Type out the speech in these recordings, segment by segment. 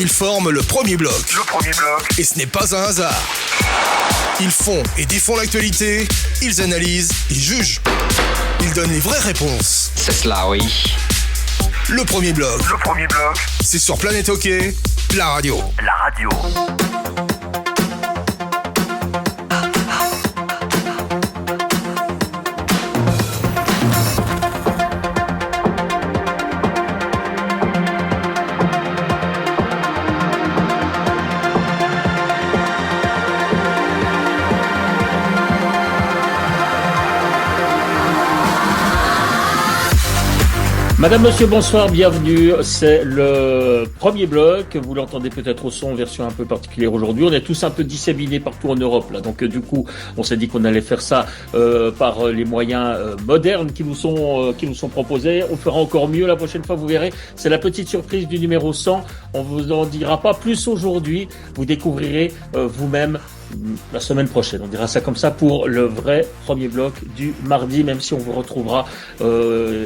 Ils forment le premier bloc. Et ce n'est pas un hasard. Ils font et défont l'actualité, ils analysent, ils jugent. Ils donnent les vraies réponses. C'est cela, oui. Le premier bloc. C'est sur Planète Hockey, la radio. Madame, monsieur, bonsoir, bienvenue. C'est le premier bloc. Vous l'entendez peut-être au son, version un peu particulière aujourd'hui. On est tous un peu disséminés partout en Europe, là. Donc, du coup, on s'est dit qu'on allait faire ça par les moyens modernes qui nous sont proposés. On fera encore mieux la prochaine fois, vous verrez. C'est la petite surprise du numéro 100. On vous en dira pas plus aujourd'hui. Vous découvrirez vous-même la semaine prochaine. On dira ça comme ça pour le vrai premier bloc du mardi, même si on vous retrouvera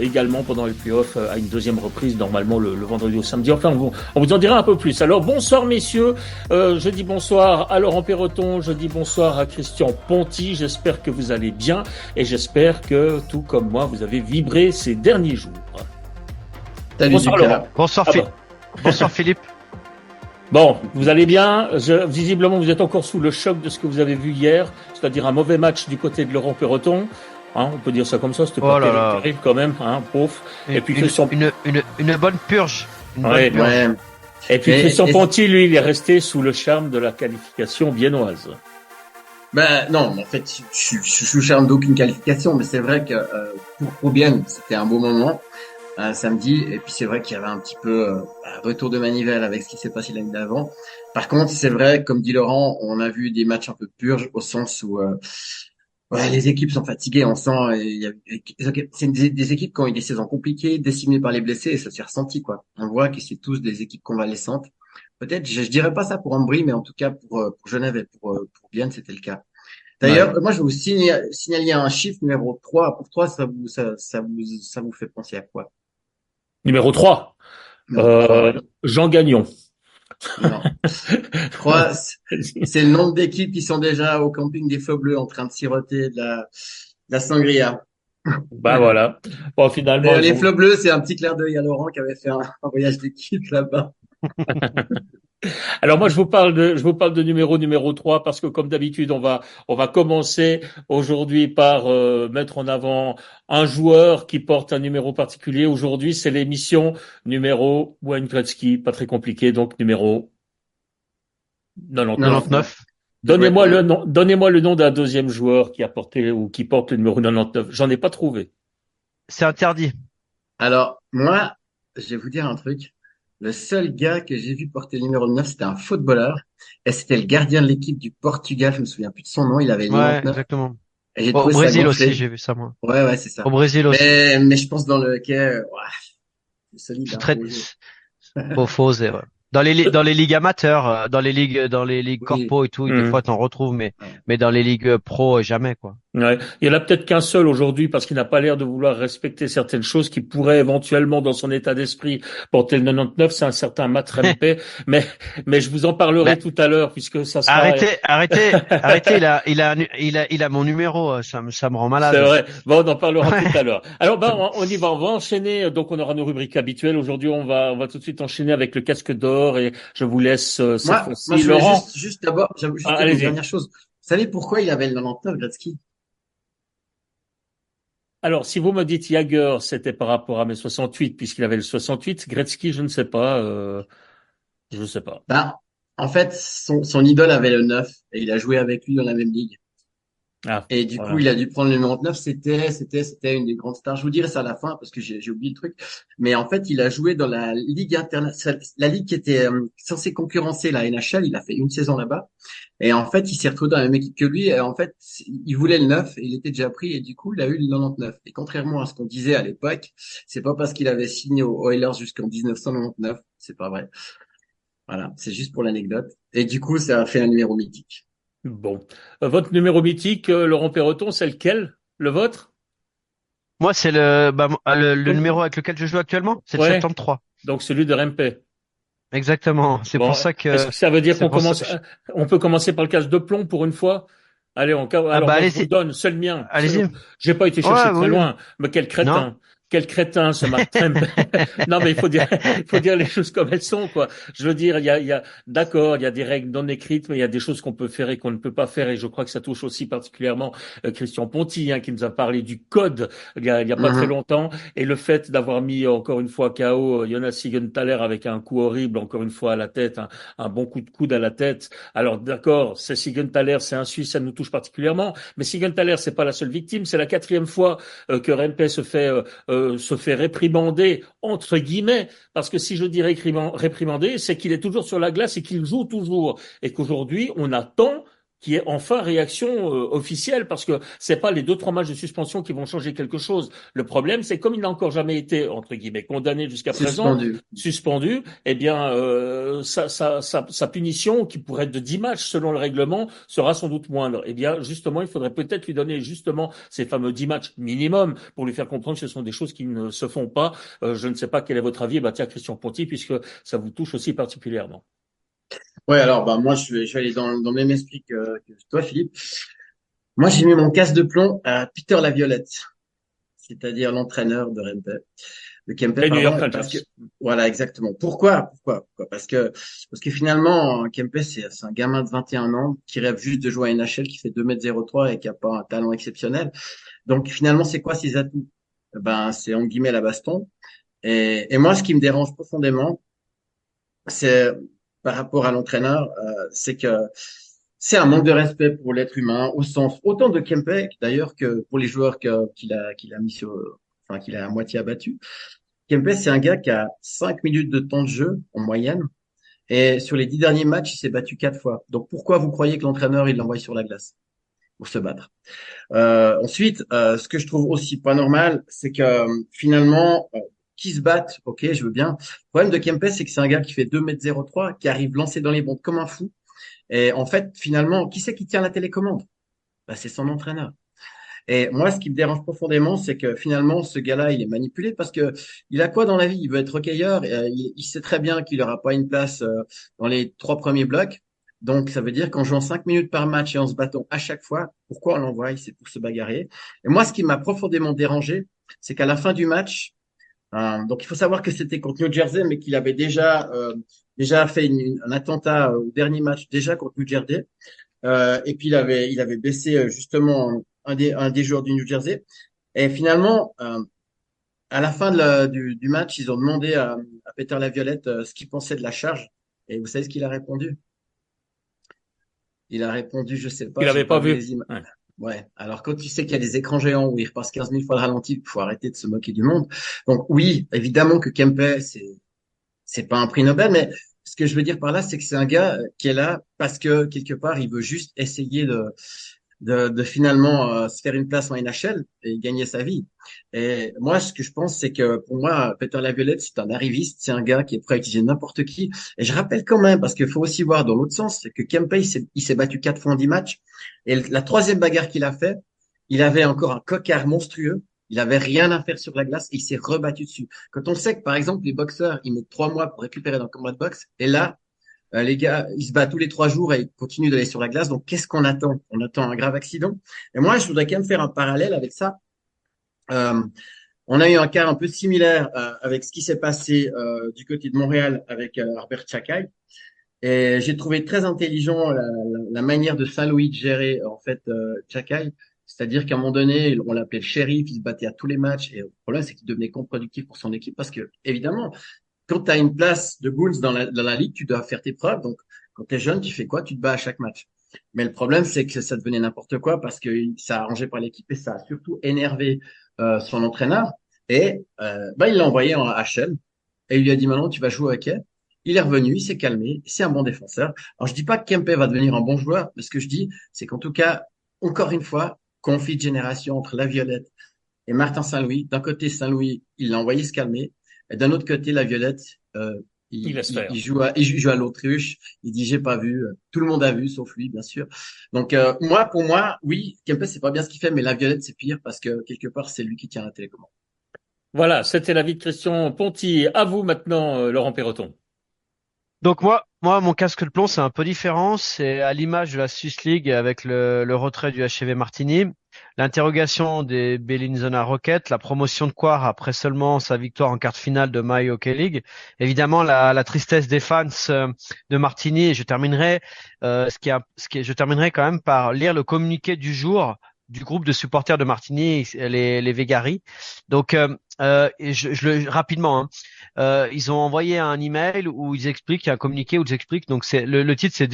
également pendant les playoffs à une deuxième reprise, normalement le vendredi ou samedi. Enfin, on vous en dira un peu plus. Alors, bonsoir messieurs. Je dis bonsoir à Laurent Perroton, je dis bonsoir à Christian Ponty. J'espère que vous allez bien et j'espère que, tout comme moi, vous avez vibré ces derniers jours. Salut, bonsoir Laurent. Bonsoir Philippe. Bon, vous allez bien. Visiblement, vous êtes encore sous le choc de ce que vous avez vu hier, c'est-à-dire un mauvais match du côté de Laurent Perroton. Hein, on peut dire ça comme ça, c'était pas terrible quand même, hein, pauvre. Et puis une bonne purge. Ouais. Et puis Christian Ponty, lui, il est resté sous le charme de la qualification viennoise. Ben non, en fait, je suis sous le charme d'aucune qualification, mais c'est vrai que pour bien, c'était un beau moment. Samedi, et puis c'est vrai qu'il y avait un petit peu retour de manivelle avec ce qui s'est passé l'année d'avant. Par contre, c'est vrai, comme dit Laurent, on a vu des matchs un peu purges au sens où les équipes sont fatiguées, on sent. C'est des équipes qui ont eu des saisons compliquées, décimées par les blessés, et ça s'est ressenti quoi. On voit que c'est tous des équipes convalescentes. Peut-être, je dirais pas ça pour Ambry, mais en tout cas pour Genève et pour Bienne, c'était le cas. D'ailleurs, moi je vais vous signaler un chiffre numéro 3. Pour toi, ça vous fait penser à quoi? Numéro 3. Jean Gagnon. Non. 3, c'est le nombre d'équipes qui sont déjà au camping des Flots Bleus en train de siroter de la sangria. Bah voilà. Bon, finalement. Les Flots Bleus, c'est un petit clin d'œil à Laurent qui avait fait un voyage d'équipe là-bas. Alors moi je vous parle de numéro 3 parce que comme d'habitude on va commencer aujourd'hui par mettre en avant un joueur qui porte un numéro particulier. Aujourd'hui, c'est l'émission numéro Wayne Gretzky, pas très compliqué, donc numéro 99. Donnez-moi le nom d'un deuxième joueur qui a porté ou qui porte le numéro 99. J'en ai pas trouvé. C'est interdit. Alors, moi, je vais vous dire un truc. Le seul gars que j'ai vu porter le numéro 9, c'était un footballeur. Et c'était le gardien de l'équipe du Portugal. Je me souviens plus de son nom. Il avait le 99. Exactement. Et j'ai au Brésil aussi, j'ai vu ça, moi. Ouais, c'est ça. Au Brésil aussi. Mais je pense dans le hockey, c'est solide. C'est très faux, ouais. Dans les ligues amateurs, dans les ligues corpo et tout, des fois t'en retrouves, mais dans les ligues pro, jamais, quoi. Ouais. Il y en a peut-être qu'un seul aujourd'hui parce qu'il n'a pas l'air de vouloir respecter certaines choses qui pourraient éventuellement dans son état d'esprit porter le 99, c'est un certain Matt Rempe, mais je vous en parlerai tout à l'heure puisque ça sera... Arrêtez, il a mon numéro, ça me rend malade. C'est vrai. Bon, on en parlera tout à l'heure. Alors, on y va, on va enchaîner, donc on aura nos rubriques habituelles. Aujourd'hui, on va tout de suite enchaîner avec le casque d'or et je vous laisse cette fois-ci. Moi, je Laurent. juste d'abord, j'avoue juste une dernière chose. Vous savez pourquoi il avait le 99, Gretzky? Alors, si vous me dites Jagger, c'était par rapport à mes 68, puisqu'il avait le 68. Gretzky, je ne sais pas. Je sais pas. Ben, en fait, son idole avait le 9 et il a joué avec lui dans la même ligue. Et du coup, il a dû prendre le numéro 9. C'était une des grandes stars. Je vous dirai ça à la fin parce que j'ai oublié le truc. Mais en fait, il a joué dans la ligue internationale, la ligue qui était censée concurrencer la NHL. Il a fait une saison là-bas. Et en fait, il s'est retrouvé dans la même équipe que lui. Et en fait, il voulait le 9 et il était déjà pris. Et du coup, il a eu le 99. Et contrairement à ce qu'on disait à l'époque, c'est pas parce qu'il avait signé aux Oilers jusqu'en 1999. C'est pas vrai. Voilà. C'est juste pour l'anecdote. Et du coup, ça a fait un numéro mythique. Bon. Votre numéro mythique, Laurent Perroton, c'est lequel? Le vôtre? Moi, c'est le numéro avec lequel je joue actuellement. C'est le 73. Donc celui de Rempe. Exactement. C'est Bon, pour ça est-ce que que ça veut dire c'est qu'on pour ça. commence, on peut commencer par le casse de plomb pour une fois? Allez, Ah alors bah moi je vous le allez-y, donne, c'est le mien. allez-y. J'ai pas été chercher Ouais, très oui. loin, mais Non. quel crétin ce Mark Trump. Non, mais il faut dire les choses comme elles sont, quoi. Je veux dire, d'accord, il y a des règles non écrites, mais il y a des choses qu'on peut faire et qu'on ne peut pas faire, et je crois que ça touche aussi particulièrement Christian Ponty, hein, qui nous a parlé du code il y a pas très Mhm. longtemps, et le fait d'avoir mis encore une fois KO Jonas Siegenthaler avec un coup horrible, encore une fois à la tête, un bon coup de coude à la tête. Alors d'accord, c'est Siegenthaler, c'est un Suisse, ça nous touche particulièrement. Mais Siegenthaler, c'est pas la seule victime. C'est la quatrième fois que Rempe se fait réprimander entre guillemets, parce que si je dis réprimander, c'est qu'il est toujours sur la glace et qu'il joue toujours, et qu'aujourd'hui on attend qu'il y ait enfin réaction officielle, parce que c'est pas les 2-3 matchs de suspension qui vont changer quelque chose. Le problème, c'est comme il n'a encore jamais été entre guillemets condamné jusqu'à présent, Suspendu. suspendu, eh bien, sa punition, qui pourrait être de 10 matchs selon le règlement, sera sans doute moindre. Eh bien, justement, il faudrait peut-être lui donner justement ces fameux 10 matchs minimum pour lui faire comprendre que ce sont des choses qui ne se font pas. Je ne sais pas quel est votre avis. Bah, tiens, Christian Ponty, puisque ça vous touche aussi particulièrement. Ouais, alors bah moi je vais aller dans le même esprit que toi, Philippe. Moi j'ai mis mon casse de plomb à Peter Laviolette, c'est-à-dire l'entraîneur de Rempe, de Kempe, Les New York pardon, parce que Rangers. voilà exactement. Pourquoi? Parce que finalement Kempe c'est un gamin de 21 ans qui rêve juste de jouer à NHL, qui fait 2,03 m et qui a pas un talent exceptionnel. Donc finalement c'est quoi ses atouts? Ben c'est en guillemets la baston. Et moi ce qui me dérange profondément, c'est par rapport à l'entraîneur, c'est que c'est un manque de respect pour l'être humain, au sens autant de Kempe d'ailleurs que pour les joueurs qu'il a mis enfin qu'il a à moitié abattu. Kempe, c'est un gars qui a 5 minutes de temps de jeu en moyenne, et sur les 10 derniers matchs, il s'est battu 4 fois. Donc pourquoi vous croyez que l'entraîneur il l'envoie sur la glace pour se battre? Ensuite, ce que je trouve aussi pas normal, c'est que finalement, qui se battent, ok, je veux bien. Le problème de Kempes, c'est que c'est un gars qui fait 2,03 m, qui arrive lancé dans les bondes comme un fou. Et en fait, finalement, qui c'est qui tient la télécommande? Bah, c'est son entraîneur. Et moi, ce qui me dérange profondément, c'est que finalement, ce gars-là, il est manipulé parce que il a quoi dans la vie? Il veut être hockeyeur. Et, il sait très bien qu'il n'aura pas une place dans les 3 premiers blocs. Donc, ça veut dire qu'en jouant 5 minutes par match et en se battant à chaque fois, pourquoi on l'envoie? C'est pour se bagarrer. Et moi, ce qui m'a profondément dérangé, c'est qu'à la fin du match, donc il faut savoir que c'était contre New Jersey, mais qu'il avait déjà fait un attentat au dernier match déjà contre New Jersey. Et puis il avait baissé justement un des joueurs du New Jersey. Et finalement, à la fin du match, ils ont demandé à Peter Laviolette ce qu'il pensait de la charge. Et vous savez ce qu'il a répondu? Il a répondu, je sais pas, Il j'ai n'avait pas pas vu vu. les images. Ouais. Ouais. Alors quand tu sais qu'il y a des écrans géants où il repasse 15 000 fois le ralenti, il faut arrêter de se moquer du monde. Donc oui, évidemment que Kempe, c'est pas un prix Nobel, mais ce que je veux dire par là, c'est que c'est un gars qui est là parce que quelque part, il veut juste essayer de finalement se faire une place en NHL et gagner sa vie. Et moi, ce que je pense, c'est que pour moi, Peter Laviolette, c'est un arriviste, c'est un gars qui est prêt à utiliser n'importe qui. Et je rappelle quand même, parce qu'il faut aussi voir dans l'autre sens, c'est que Kempe, il s'est battu 4 fois en 10 matchs. Et la troisième bagarre qu'il a fait, il avait encore un coquard monstrueux. Il avait rien à faire sur la glace et il s'est rebattu dessus. Quand on sait que, par exemple, les boxeurs, ils mettent 3 mois pour récupérer dans le combat de boxe, et là, les gars, ils se battent tous les 3 jours et ils continuent d'aller sur la glace. Donc, qu'est-ce qu'on attend? On attend un grave accident. Et moi, je voudrais quand même faire un parallèle avec ça. Euh, on a eu un cas un peu similaire avec ce qui s'est passé du côté de Montréal avec Herbert Chakai. Et j'ai trouvé très intelligent la manière de Saint-Louis de gérer en fait Chakai. C'est-à-dire qu'à un moment donné, on l'appelait le shérif, il se battait à tous les matchs. Et le problème, c'est qu'il devenait contre-productif pour son équipe parce que, évidemment, quand tu as une place de Goons dans la ligue, tu dois faire tes preuves. Donc, quand tu es jeune, tu fais quoi? Tu te bats à chaque match. Mais le problème, c'est que ça devenait n'importe quoi parce que ça a arrangé par l'équipe et ça a surtout énervé son entraîneur. Et il l'a envoyé en HL et il lui a dit maintenant, tu vas jouer au hockey. Il est revenu, il s'est calmé, c'est un bon défenseur. Alors, je dis pas que Kempe va devenir un bon joueur, mais ce que je dis, c'est qu'en tout cas, encore une fois, conflit de génération entre Laviolette et Martin Saint-Louis. D'un côté, Saint-Louis, il l'a envoyé se calmer. Et d'un autre côté, Laviolette, Il laisse faire. il joue à l'autruche. Il dit, j'ai pas vu. Tout le monde a vu, sauf lui, bien sûr. Donc, pour moi, oui, Kempes, c'est pas bien ce qu'il fait, mais Laviolette, c'est pire parce que quelque part, c'est lui qui tient la télécommande. Voilà, c'était l'avis de Christian Ponty. À vous maintenant, Laurent Perroton. Donc moi, mon casque de plomb, c'est un peu différent. C'est à l'image de la Swiss League avec le retrait du HCV Martigny, l'interrogation des Bellinzona Rockets, la promotion de Coire après seulement sa victoire en quart de finale de My Hockey League. Évidemment, la tristesse des fans de Martigny. Et je terminerai, je terminerai quand même par lire le communiqué du jour du groupe de supporters de Martigny, les Végari. Donc, rapidement, hein. Ils ont envoyé un email où ils expliquent, un communiqué où ils expliquent. Donc c'est le titre, c'est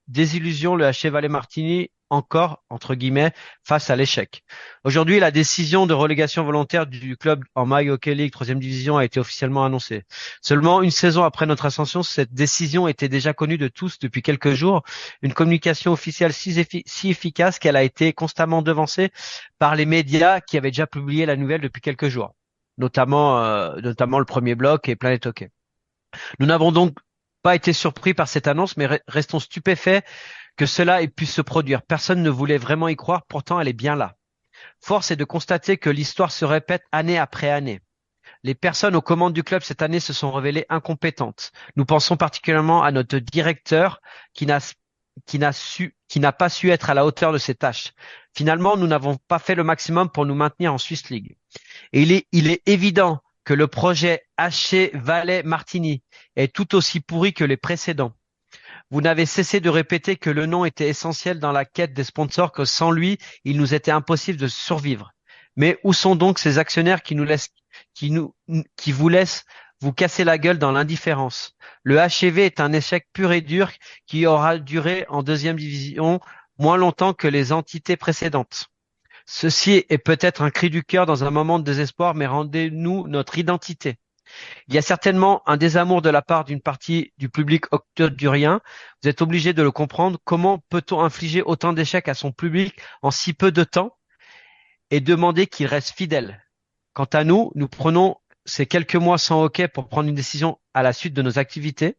Désillusion, le HC Valais Martigny encore entre guillemets face à l'échec. Aujourd'hui, la décision de relégation volontaire du club en My Hockey League 3e division a été officiellement annoncée. Seulement une saison après notre ascension, cette décision était déjà connue de tous depuis quelques jours. Une communication officielle si efficace qu'elle a été constamment devancée par les médias qui avaient déjà publié la nouvelle depuis quelques jours, notamment le premier bloc et Planet Hockey. Nous n'avons donc pas été surpris par cette annonce, mais restons stupéfaits que cela ait pu se produire. Personne ne voulait vraiment y croire, pourtant elle est bien là. Force est de constater que l'histoire se répète année après année. Les personnes aux commandes du club cette année se sont révélées incompétentes. Nous pensons particulièrement à notre directeur qui n'a pas su être à la hauteur de ses tâches. Finalement, nous n'avons pas fait le maximum pour nous maintenir en Swiss League. Et il est évident que le projet HC Valais Martigny est tout aussi pourri que les précédents. Vous n'avez cessé de répéter que le nom était essentiel dans la quête des sponsors, que sans lui, il nous était impossible de survivre. Mais où sont donc ces actionnaires qui vous laissent vous casser la gueule dans l'indifférence? Le HCV est un échec pur et dur qui aura duré en 2e division moins longtemps que les entités précédentes. Ceci est peut-être un cri du cœur dans un moment de désespoir, mais rendez-nous notre identité. Il y a certainement un désamour de la part d'une partie du public octodurien. Vous êtes obligé de le comprendre. Comment peut-on infliger autant d'échecs à son public en si peu de temps et demander qu'il reste fidèle? Quant à nous, nous prenons ces quelques mois sans hockey pour prendre une décision à la suite de nos activités.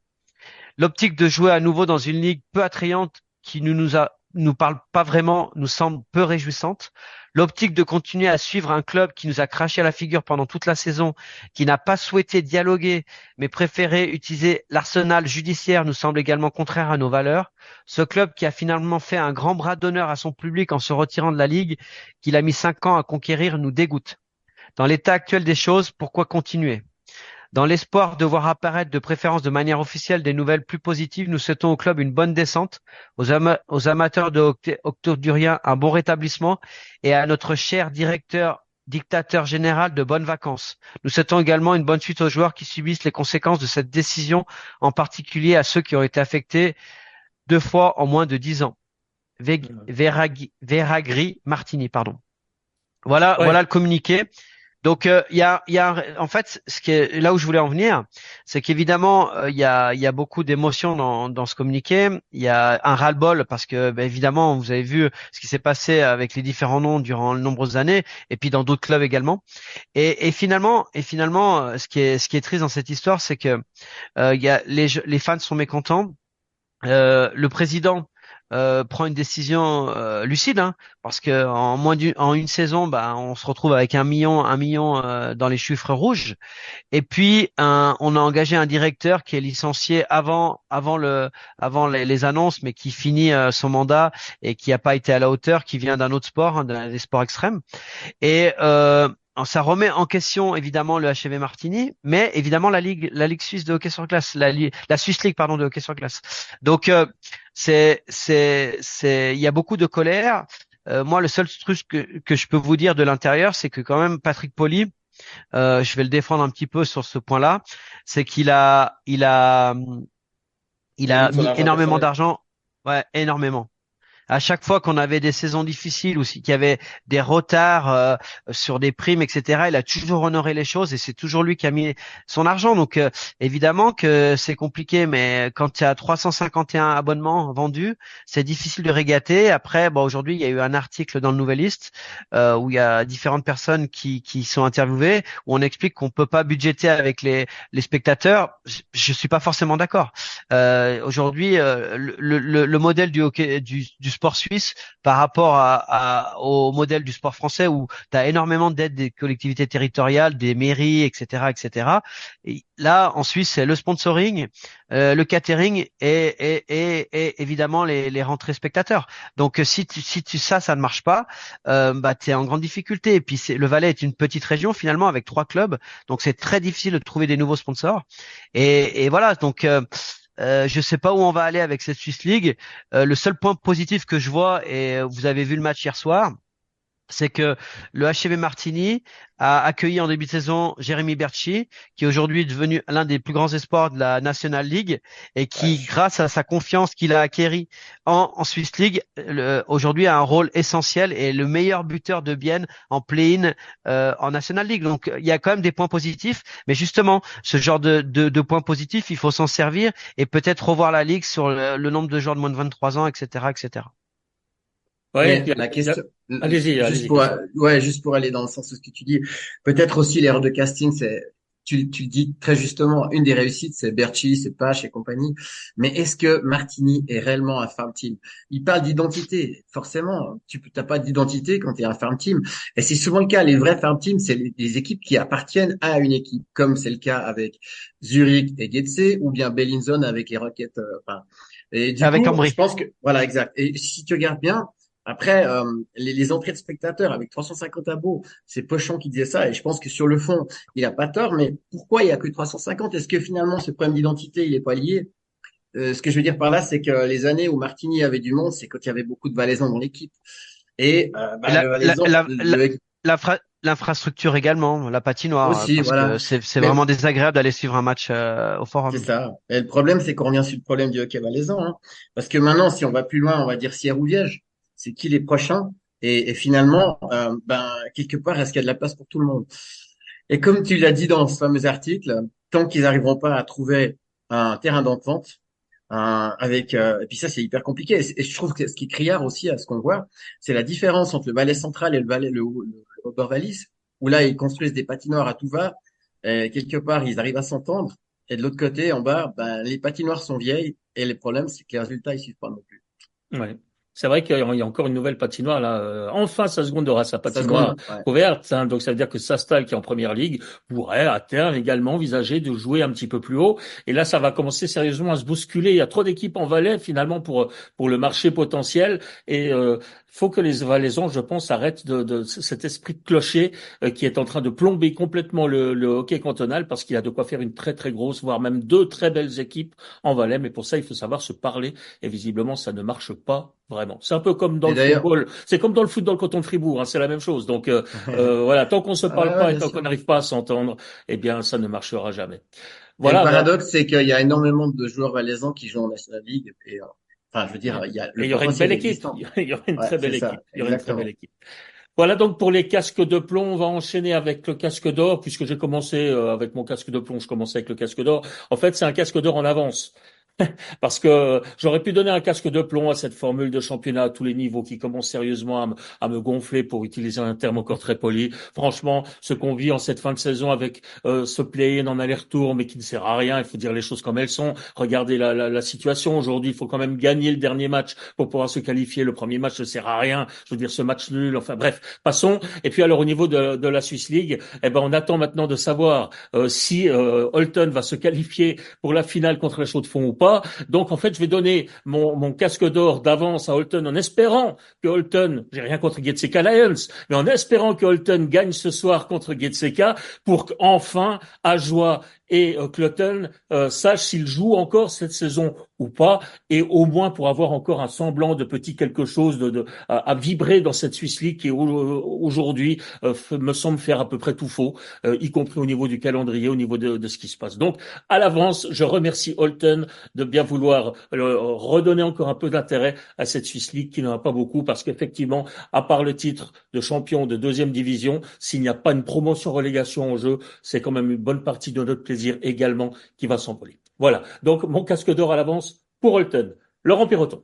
L'optique de jouer à nouveau dans une ligue peu attrayante qui nous parle pas vraiment, nous semble peu réjouissante. L'optique de continuer à suivre un club qui nous a craché à la figure pendant toute la saison, qui n'a pas souhaité dialoguer, mais préféré utiliser l'arsenal judiciaire, nous semble également contraire à nos valeurs. Ce club qui a finalement fait un grand bras d'honneur à son public en se retirant de la ligue, qu'il a mis 5 ans à conquérir, nous dégoûte. Dans l'état actuel des choses, pourquoi continuer? Dans l'espoir de voir apparaître de préférence de manière officielle des nouvelles plus positives, nous souhaitons au club une bonne descente, aux amateurs de octodurien un bon rétablissement et à notre cher dictateur général de bonnes vacances. Nous souhaitons également une bonne suite aux joueurs qui subissent les conséquences de cette décision, en particulier à ceux qui ont été affectés 2 fois en moins de 10 ans. Veragri Martini, pardon. Voilà le communiqué. Donc en fait, ce qui est là où je voulais en venir, c'est qu'évidemment il y a beaucoup d'émotions dans ce communiqué. Il y a un ras-le-bol parce que évidemment vous avez vu ce qui s'est passé avec les différents noms durant de nombreuses années et puis dans d'autres clubs également. Et finalement ce qui est triste dans cette histoire, c'est que il y a les fans sont mécontents. Le président prend une décision lucide, hein, parce que en une saison, on se retrouve avec un million dans les chiffres rouges. Et puis on a engagé un directeur qui est licencié avant les annonces, mais qui finit son mandat et qui n'a pas été à la hauteur, qui vient d'un autre sport, hein, des sports extrêmes. Et ça remet en question évidemment le HCV Martigny, mais évidemment la ligue suisse de hockey sur glace, la Swiss League de hockey sur glace. Donc il y a beaucoup de colère. Moi, le seul truc que je peux vous dire de l'intérieur, c'est que quand même Patrick Poli, je vais le défendre un petit peu sur ce point-là, c'est qu'il a mis énormément d'argent, énormément. À chaque fois qu'on avait des saisons difficiles ou qu'il y avait des retards sur des primes, etc., il a toujours honoré les choses et c'est toujours lui qui a mis son argent. Donc évidemment que c'est compliqué, mais quand il y a 351 abonnements vendus, c'est difficile de régater. Après, aujourd'hui, il y a eu un article dans le Nouvelliste où il y a différentes personnes qui sont interviewées, où on explique qu'on peut pas budgéter avec les spectateurs. Je suis pas forcément d'accord. Aujourd'hui, le modèle du hockey, du sport suisse par rapport au modèle du sport français où tu as énormément d'aide des collectivités territoriales, des mairies, etc., etc. Et là, en Suisse, c'est le sponsoring, le catering et évidemment les rentrées spectateurs. Donc, ça ne marche pas, bah, tu es en grande difficulté. Et puis, le Valais est une petite région finalement avec 3 clubs, donc c'est très difficile de trouver des nouveaux sponsors. Et voilà, donc je sais pas où on va aller avec cette Swiss League. Le seul point positif que je vois, et vous avez vu le match hier soir, c'est que le HCV Martigny a accueilli en début de saison Jérémy Berchi, qui est aujourd'hui devenu l'un des plus grands espoirs de la National League et qui, grâce à sa confiance qu'il a acquérie en Swiss League, aujourd'hui a un rôle essentiel et le meilleur buteur de Bienne en play-in en National League. Donc il y a quand même des points positifs, mais justement ce genre de points positifs, il faut s'en servir et peut-être revoir la ligue sur le nombre de joueurs de moins de 23 ans, etc., etc. Ouais, Mais la question, allez-y, juste allez-y, pour, Christian. juste pour aller dans le sens de ce que tu dis, peut-être aussi l'erreur de casting, c'est, tu le dis très justement, une des réussites, c'est Berchi, c'est Pache et compagnie. Mais est-ce que Martini est réellement un farm team? Il parle d'identité. Forcément, t'as pas d'identité quand tu es un farm team. Et c'est souvent le cas. Les vrais farm teams, c'est les équipes qui appartiennent à une équipe, comme c'est le cas avec Zurich et Getse, ou bien Bellinzone avec les Rockets, enfin. Et du Avec coup, je Ambry. pense que, voilà, exact. Et si tu regardes bien, après, les entrées de spectateurs avec 350 abos, c'est Pochon qui disait ça, et je pense que sur le fond, il a pas tort, mais pourquoi il y a que 350? Est-ce que finalement, ce problème d'identité, il est pas lié? Ce que je veux dire par là, c'est que les années où Martigny avait du monde, c'est quand il y avait beaucoup de Valaisans dans l'équipe. Et Et le Valaisan, l'infrastructure également, la patinoire, aussi, parce que voilà. c'est Mais vraiment désagréable d'aller suivre un match au c'est forum. ça. Et le problème, c'est qu'on revient sur le problème du hockey valaisan, hein. Parce que maintenant, si on va plus loin, on va dire Sierre ou Liège, c'est qui les prochains? Et finalement, quelque part, est-ce qu'il y a de la place pour tout le monde? Et comme tu l'as dit dans ce fameux article, tant qu'ils n'arriveront pas à trouver un terrain d'entente, et puis ça c'est hyper compliqué. Et je trouve que ce qui est criard aussi à ce qu'on voit, c'est la différence entre le Valais central et le Haut-Valais, où là ils construisent des patinoires à tout va. Et quelque part ils arrivent à s'entendre. Et de l'autre côté, en bas, les patinoires sont vieilles. Et le problème, c'est que les résultats ils suivent pas non plus. Ouais. C'est vrai qu'il y a encore une nouvelle patinoire là. Enfin, sa seconde aura sa Ça se patinoire gronde. Ouais. ouverte, hein. Donc ça veut dire que Sastal, qui est en première ligue, pourrait à terme également envisager de jouer un petit peu plus haut. Et là, ça va commencer sérieusement à se bousculer. Il y a trop d'équipes en Valais finalement pour le marché potentiel. Et faut que les Valaisans, je pense, arrêtent de cet esprit de clocher qui est en train de plomber complètement le hockey cantonal, parce qu'il y a de quoi faire une très très grosse, voire même deux très belles équipes en Valais. Mais pour ça, il faut savoir se parler. Et visiblement, ça ne marche pas vraiment. C'est un peu comme dans Et le d'ailleurs, football. C'est comme dans le foot dans le canton de Fribourg, hein, c'est la même chose. Donc voilà, tant qu'on se ouais, parle ouais, pas et bien tant qu'on sûr. n'arrive pas à s'entendre, eh bien, ça ne marchera jamais. Et le Voilà. Ben, paradoxe, c'est qu'il y a énormément de joueurs valaisans qui jouent en National League. Et, enfin, je veux dire, il y a et le il y aurait une belle potentiel équipe. existant. Il y aurait une Ouais, très c'est belle ça, équipe. Il y aurait une très belle exactement. équipe. Voilà donc pour les casques de plomb. On va enchaîner avec le casque d'or, puisque j'ai commencé avec mon casque de plomb. Je commençais avec le casque d'or. En fait, c'est un casque d'or en avance. Parce que j'aurais pu donner un casque de plomb à cette formule de championnat à tous les niveaux qui commence sérieusement à me gonfler, pour utiliser un terme encore très poli. Franchement, ce qu'on vit en cette fin de saison avec ce play-in en aller-retour, mais qui ne sert à rien, il faut dire les choses comme elles sont. Regardez la situation aujourd'hui, il faut quand même gagner le dernier match pour pouvoir se qualifier. Le premier match ne sert à rien. Je veux dire, ce match nul, enfin bref, passons. Et puis alors au niveau de la Swiss League, eh ben on attend maintenant de savoir si Holton va se qualifier pour la finale contre la Chaux-de-Fonds ou pas. Donc en fait, je vais donner mon casque d'or d'avance à Holton en espérant que Holton, j'ai rien contre Getseka Lions, mais en espérant que Holton gagne ce soir contre Getseka pour qu'enfin Ajoie et Cloton sachent s'ils jouent encore cette saison ou pas, et au moins pour avoir encore un semblant de petit quelque chose à vibrer dans cette Swiss League qui aujourd'hui me semble faire à peu près tout faux, y compris au niveau du calendrier, au niveau de ce qui se passe. Donc à l'avance, je remercie Holton de bien vouloir redonner encore un peu d'intérêt à cette Swiss League qui n'en a pas beaucoup, parce qu'effectivement, à part le titre de champion de deuxième division, s'il n'y a pas une promotion-relégation en jeu, c'est quand même une bonne partie de notre plaisir également qui va s'envoler. Voilà, donc mon casque d'or à l'avance pour Holton. Laurent Piroton.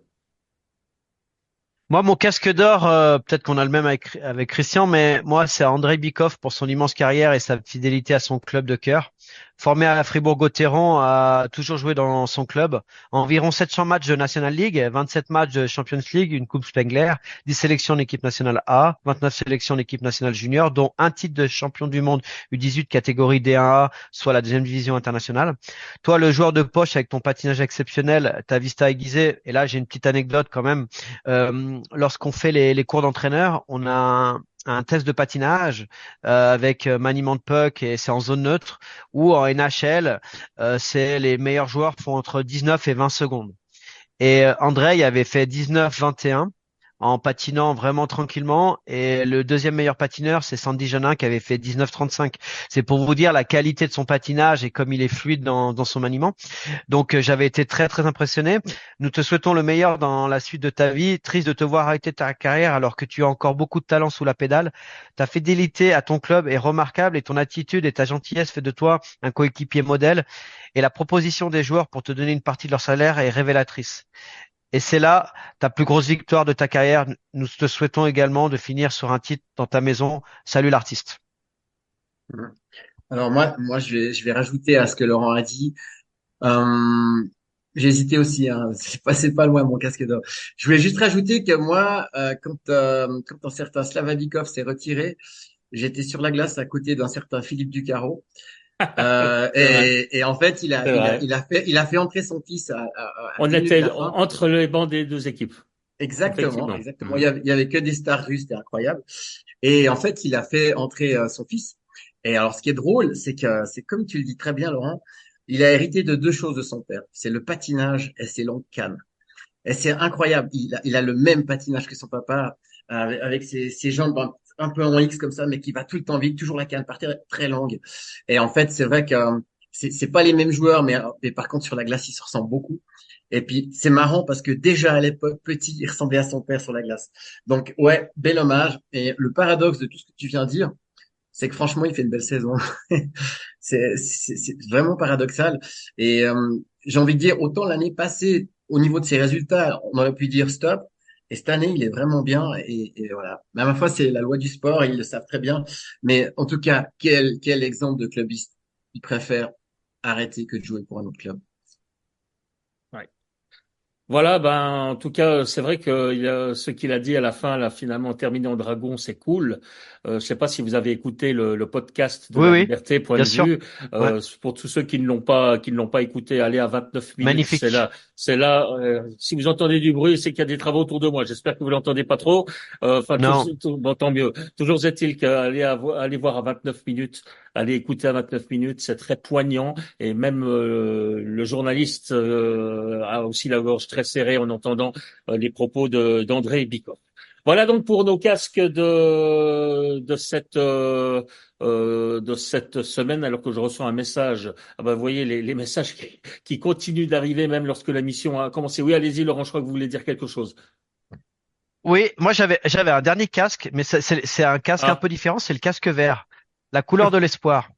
Moi, mon casque d'or, peut-être qu'on a le même avec Christian, mais moi, c'est Andrei Bikov pour son immense carrière et sa fidélité à son club de cœur. formé à Fribourg-Gotteron, a toujours joué dans son club. Environ 700 matchs de National League, 27 matchs de Champions League, une Coupe Spengler, 10 sélections en équipe nationale A, 29 sélections en équipe nationale junior, dont un titre de champion du monde U18 catégorie D1A, soit la deuxième division internationale. Toi, le joueur de poche avec ton patinage exceptionnel, ta vista aiguisée, et là j'ai une petite anecdote quand même. Lorsqu'on fait les cours d'entraîneur, on a un test de patinage avec maniement de puck et c'est en zone neutre, ou en NHL, c'est les meilleurs joueurs font entre 19 et 20 secondes. Et Andrei avait fait 19-21 en patinant vraiment tranquillement. Et le deuxième meilleur patineur, c'est Sandy Janin qui avait fait 19-35. C'est pour vous dire la qualité de son patinage et comme il est fluide dans son maniement. Donc j'avais été très très impressionné. Nous te souhaitons le meilleur dans la suite de ta vie. Triste de te voir arrêter ta carrière alors que tu as encore beaucoup de talent sous la pédale. Ta fidélité à ton club est remarquable et ton attitude et ta gentillesse fait de toi un coéquipier modèle. Et la proposition des joueurs pour te donner une partie de leur salaire est révélatrice. Et c'est là ta plus grosse victoire de ta carrière. Nous te souhaitons également de finir sur un titre dans ta maison. Salut l'artiste. Alors moi, je vais rajouter à ce que Laurent a dit. Euh, j'ai hésité aussi, hein. C'est pas loin mon casque d'or. Je voulais juste rajouter que moi, quand un certain Slavadikov s'est retiré, j'étais sur la glace à côté d'un certain Philippe Ducaro. C'est vrai. Et en fait, C'est vrai. il a fait entrer son fils à On 10 minutes de était la fin. entre les bancs des deux équipes. Exactement, Effectivement. exactement. Il y avait que des stars russes, c'était incroyable. Et en fait, il a fait entrer son fils. Et alors, ce qui est drôle, c'est que c'est comme tu le dis très bien, Laurent, il a hérité de deux choses de son père. C'est le patinage et ses longues cannes. Et c'est incroyable. Il a le même patinage que son papa, avec ses jambes un peu en X comme ça, mais qui va tout le temps vite, toujours la canne par terre très longue. Et en fait, c'est vrai que c'est pas les mêmes joueurs, mais par contre, sur la glace, ils se ressemblent beaucoup. Et puis, c'est marrant parce que déjà à l'époque, petit, il ressemblait à son père sur la glace. Donc, ouais, bel hommage. Et le paradoxe de tout ce que tu viens de dire, c'est que franchement, il fait une belle saison. C'est vraiment paradoxal. Et j'ai envie de dire, autant l'année passée, au niveau de ses résultats, on aurait pu dire stop. Et cette année, il est vraiment bien. Et voilà. Mais à ma foi, c'est la loi du sport, et ils le savent très bien. Mais en tout cas, quel exemple de clubiste. Il préfère arrêter que de jouer pour un autre club. Ouais. Voilà, ben, en tout cas, c'est vrai que ce qu'il a dit à la fin, là, finalement, terminé en dragon, c'est cool. Je sais pas si vous avez écouté le podcast de Oui, La oui, Liberté, point bien de sûr. vue. Ouais, Pour tous ceux qui ne l'ont pas écouté, allez à 29 minutes. magnifique. C'est là. Si vous entendez du bruit, c'est qu'il y a des travaux autour de moi. J'espère que vous l'entendez pas trop. Enfin, Non, bon, tant mieux. Toujours est-il allez voir à 29 minutes, allez écouter à 29 minutes, c'est très poignant. Et même le journaliste a aussi la gorge très serrée en entendant les propos d'André Bikoff. Voilà donc pour nos casques de cette semaine, alors que je reçois un message. Ah ben, vous voyez les messages qui continuent d'arriver même lorsque la mission a commencé. Oui, allez-y, Laurent, je crois que vous voulez dire quelque chose. oui, moi j'avais un dernier casque, mais c'est un casque un Ah, peu différent. C'est le casque vert, la couleur de l'espoir.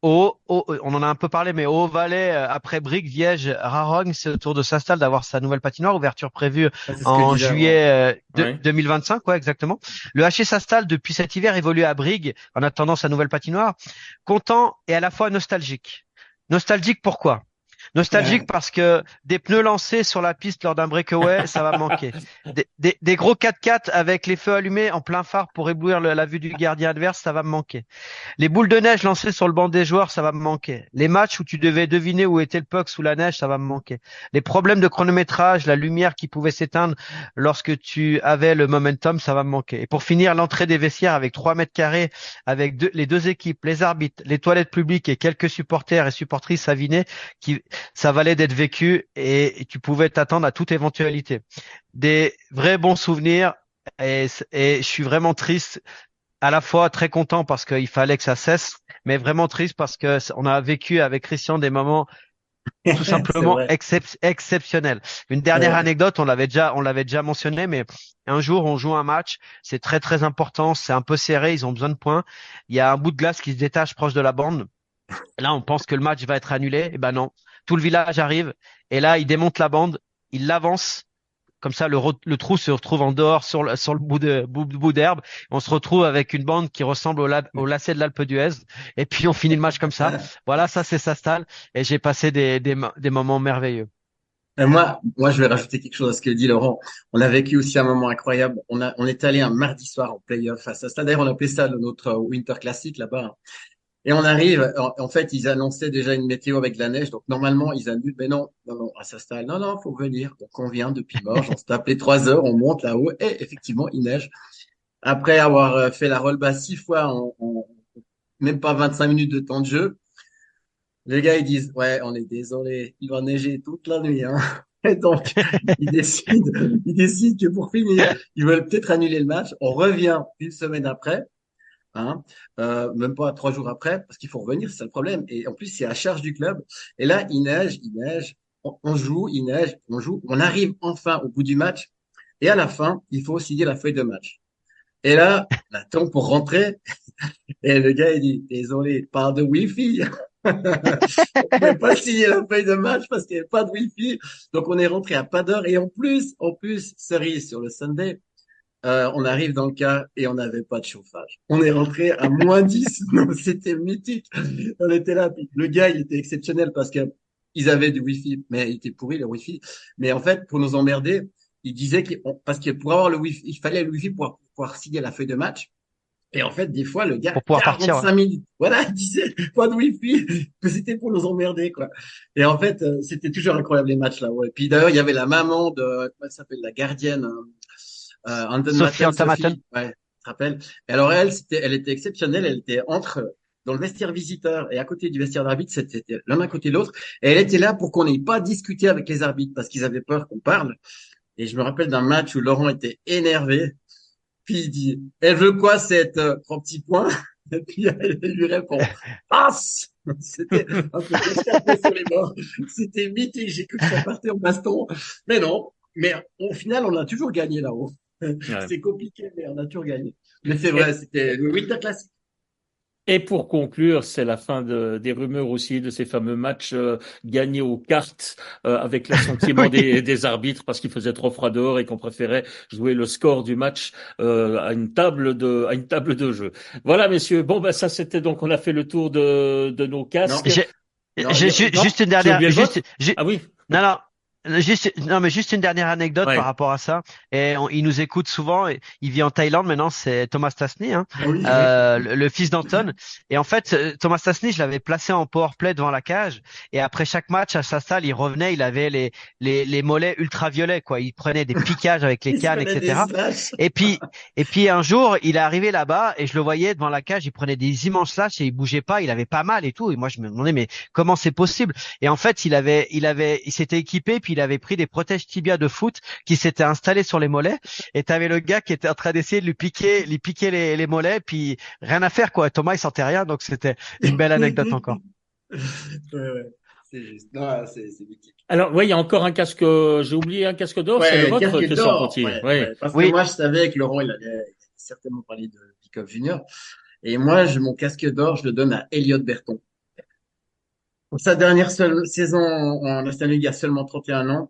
On en a un peu parlé, mais au Valais, après Brigue, Viège, Rarogne, c'est au tour de Saint-Stal d'avoir sa nouvelle patinoire, ouverture prévue Ça, c'est ce que je en disais avant. juillet ouais. 2025, ouais, exactement. Le HC Saint-Stal, depuis cet hiver, évolue à Brigue en attendant sa nouvelle patinoire. Content et à la fois nostalgique. Nostalgique pourquoi? Nostalgique Ouais. parce que des pneus lancés sur la piste lors d'un breakaway, ça va me manquer. Des gros 4x4 avec les feux allumés en plein phare pour éblouir la vue du gardien adverse, ça va me manquer. Les boules de neige lancées sur le banc des joueurs, ça va me manquer. Les matchs où tu devais deviner où était le puck sous la neige, ça va me manquer. Les problèmes de chronométrage, la lumière qui pouvait s'éteindre lorsque tu avais le momentum, ça va me manquer. Et pour finir, l'entrée des vestiaires avec 3 mètres carrés, avec les deux équipes, les arbitres, les toilettes publiques et quelques supporters et supportrices avinés, ça valait d'être vécu et tu pouvais t'attendre à toute éventualité. Des vrais bons souvenirs et je suis vraiment triste à la fois très content parce qu'il fallait que ça cesse, mais vraiment triste parce que on a vécu avec Christian des moments tout C'est simplement vrai. exceptionnels. Une C'est dernière vrai. anecdote, on l'avait déjà mentionné, mais un jour on joue un match, c'est très très important, c'est un peu serré, ils ont besoin de points. Il y a un bout de glace qui se détache proche de la bande. Là, on pense que le match va être annulé. Et ben non, tout le village arrive et là, il démonte la bande, il l'avance Comme ça, le trou se retrouve en dehors sur le bout d'herbe. On se retrouve avec une bande qui ressemble au lacet de l'Alpe d'Huez. Et puis, on finit le match comme ça. Voilà, ça, c'est Sastal. Et j'ai passé des moments merveilleux. Et moi, je vais rajouter quelque chose à ce que dit Laurent. On a vécu aussi un moment incroyable. On est allé un mardi soir en playoff à Sastal. D'ailleurs, on appelait ça notre Winter Classic là-bas, hein. Et on arrive, en fait, ils annonçaient déjà une météo avec de la neige, donc normalement, ils annulent, mais non, non, non, à Sastal, non, non, faut venir. Donc, on vient depuis Morges, on se tape les 3 heures, on monte là-haut, et effectivement, il neige. Après avoir fait la roll-bas 6 fois en même pas 25 minutes de temps de jeu, les gars, ils disent, ouais, on est désolé, il va neiger toute la nuit, hein. Et donc, ils décident que pour finir, ils veulent peut-être annuler le match. On revient une semaine après, hein, même pas 3 jours après, parce qu'il faut revenir, c'est ça le problème. Et en plus, c'est à charge du club. Et là, il neige, on joue, il neige, on joue. On arrive enfin au bout du match. Et à la fin, il faut signer la feuille de match. Et là, on attend pour rentrer. Et le gars, il dit, désolé, pas de Wi-Fi. On pouvait pas signer la feuille de match parce qu'il n'y avait pas de Wi-Fi. Donc, on est rentré à pas d'heure. Et en plus, cerise sur le Sunday, on arrive dans le cas et on n'avait pas de chauffage. On est rentré à -10. Non, c'était mythique. On était là. Puis le gars, il était exceptionnel parce que ils avaient du Wi-Fi, mais il était pourri le Wi-Fi. Mais en fait, pour nous emmerder, il disait parce que pour avoir le Wi-Fi, il fallait le Wi-Fi pour pouvoir signer la feuille de match. Et en fait, des fois, le gars, Pour pouvoir partir, 45 minutes, voilà, il disait, pas de Wi-Fi, que c'était pour nous emmerder, quoi. Et en fait, c'était toujours incroyable, les matchs, là, ouais. Et puis d'ailleurs, il y avait la maman comment elle s'appelle, la gardienne, Anton Sophie Matten, Antamatten. Sophie, ouais, tu te rappelles? Et alors, elle était exceptionnelle, elle était dans le vestiaire visiteur et à côté du vestiaire d'arbitre, c'était l'un à côté de l'autre. Et elle était là pour qu'on n'ait pas discuté avec les arbitres parce qu'ils avaient peur qu'on parle. Et je me rappelle d'un match où Laurent était énervé. Puis il dit, elle veut quoi cette 3 petits points? Et puis elle lui répond, passe! C'était un peu escapé sur les bords. C'était mythique. J'ai cru que ça partait en baston. Mais non. Mais au final, on a toujours gagné là-haut. Ouais. C'est compliqué, mais on a toujours gagné. Mais c'est vrai, c'était le Winter Classic. Et pour conclure, c'est la fin des rumeurs aussi de ces fameux matchs gagnés aux cartes avec l'assentiment Oui. des arbitres parce qu'il faisait trop froid dehors et qu'on préférait jouer le score du match à une table de jeu. Voilà, messieurs. Bon, ben ça c'était donc on a fait le tour de nos Non, casques. J'ai non, Non, juste une j'ai dernière, oublié le vôtre. Ah oui, non, non. Non, mais juste une dernière anecdote par ouais. rapport à ça. Et il nous écoute souvent. Et il vit en Thaïlande maintenant. C'est Thomas Tasny, hein, oui. le fils d'Anton. Et en fait, Thomas Tasny, je l'avais placé en power play devant la cage. Et après chaque match à sa salle, il revenait. Il avait les mollets ultraviolets, quoi. Il prenait des piquages avec les Il se cannes, prenait des etc. slash. Et puis un jour, il est arrivé là-bas et je le voyais devant la cage. Il prenait des immenses slash et il bougeait pas. Il avait pas mal et tout. Et moi, je me demandais mais comment c'est possible? Et en fait, il s'était équipé puis il avait pris des protèges tibia de foot qui s'étaient installés sur les mollets. Et t'avais le gars qui était en train d'essayer de lui piquer les mollets. Puis rien à faire quoi. Thomas il sentait rien. Donc c'était une belle anecdote encore. Ouais, ouais. C'est juste. Non, c'est mythique. Alors oui, il y a encore un casque. J'ai oublié un casque d'or. C'est le Ouais, vôtre, casque Christian d'or. Pontier. Ouais, Oui. ouais. Parce que Oui. moi, je savais que Laurent, il allait certainement parler de Pick-up Junior. Et moi, mon casque d'or, je le donne à Elliot Berton. Pour sa dernière saison en National League, il y a seulement 31 ans,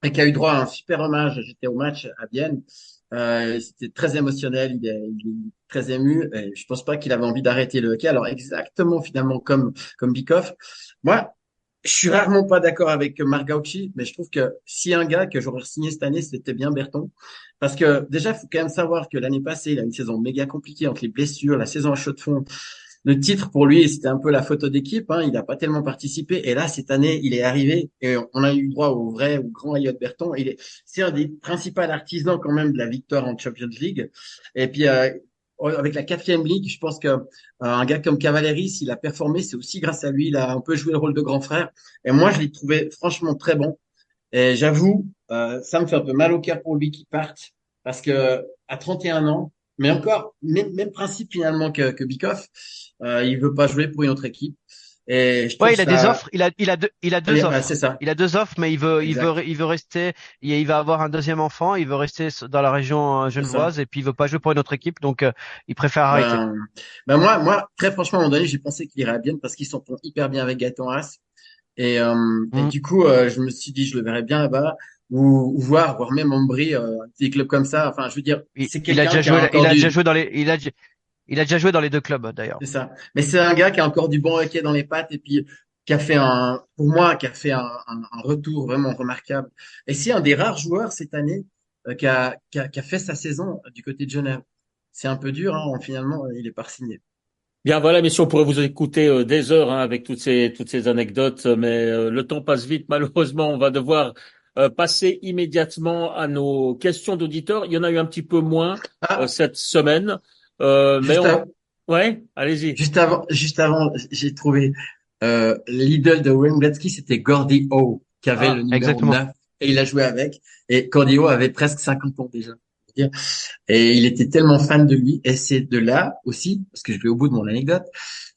et qui a eu droit à un super hommage. J'étais au match à Vienne. C'était très émotionnel, il est très ému. Et je pense pas qu'il avait envie d'arrêter le hockey. Alors exactement finalement comme Bikoff. Moi, je suis rarement pas d'accord avec Marc Gauchi, mais je trouve que si un gars que j'aurais signé cette année, c'était bien Berton. Parce que déjà, il faut quand même savoir que l'année passée, il a une saison méga compliquée entre les blessures, la saison à chaud de fond. Le titre pour lui, c'était un peu la photo d'équipe, hein. Il n'a pas tellement participé. Et là, cette année, il est arrivé et on a eu droit au vrai, au grand Elliot Berton. C'est un des principaux artisans quand même de la victoire en Champions League. Et puis, avec la 4e ligue, je pense que un gars comme Cavaleris, s'il a performé, c'est aussi grâce à lui. Il a un peu joué le rôle de grand frère. Et moi, je l'ai trouvé franchement très bon. Et j'avoue, ça me fait un peu mal au cœur pour lui qu'il parte parce que à 31 ans, mais encore même principe finalement que Bikoff, il veut pas jouer pour une autre équipe. Et je trouve Ouais, il a des ça, offres. Il a deux allez, ouais, c'est offres. ça, Il a deux offres, mais exact, il veut rester. Il va avoir un deuxième enfant. Il veut rester dans la région c'est ça. genevoise et puis il veut pas jouer pour une autre équipe, donc il préfère arrêter. Ben, moi, très franchement, à un moment donné, j'ai pensé qu'il irait à Bienne parce qu'ils s'entendent hyper bien avec Gaëtan Haas. Et Hmm. du coup, je me suis dit, je le verrais bien là-bas. ou voire même Ambry, un petit club comme ça. Enfin, je veux dire, c'est Il a quelqu'un déjà qui a joué, encore du, il a déjà joué dans les deux clubs d'ailleurs. c'est ça. Mais c'est un gars qui a encore du bon hockey dans les pattes et puis qui a fait pour moi, qui a fait un retour vraiment remarquable. Et c'est un des rares joueurs cette année qui a fait sa saison du côté de Genève. C'est un peu dur, hein, finalement, il est pas signé. Bien, voilà, messieurs, on pourrait vous écouter des heures hein, avec toutes ces anecdotes, mais le temps passe vite. Malheureusement, on va devoir passer immédiatement à nos questions d'auditeurs. Il y en a eu un petit peu moins Ah, cette semaine, mais juste, ouais, allez-y. juste avant, j'ai trouvé l'idole de Wayne Gretzky, c'était Gordie Howe, qui avait le Ah, numéro Exactement. 9 et il a joué avec. Et Gordie Howe avait presque 50 ans déjà. Et il était tellement fan de lui. Et c'est de là aussi, parce que je vais au bout de mon anecdote,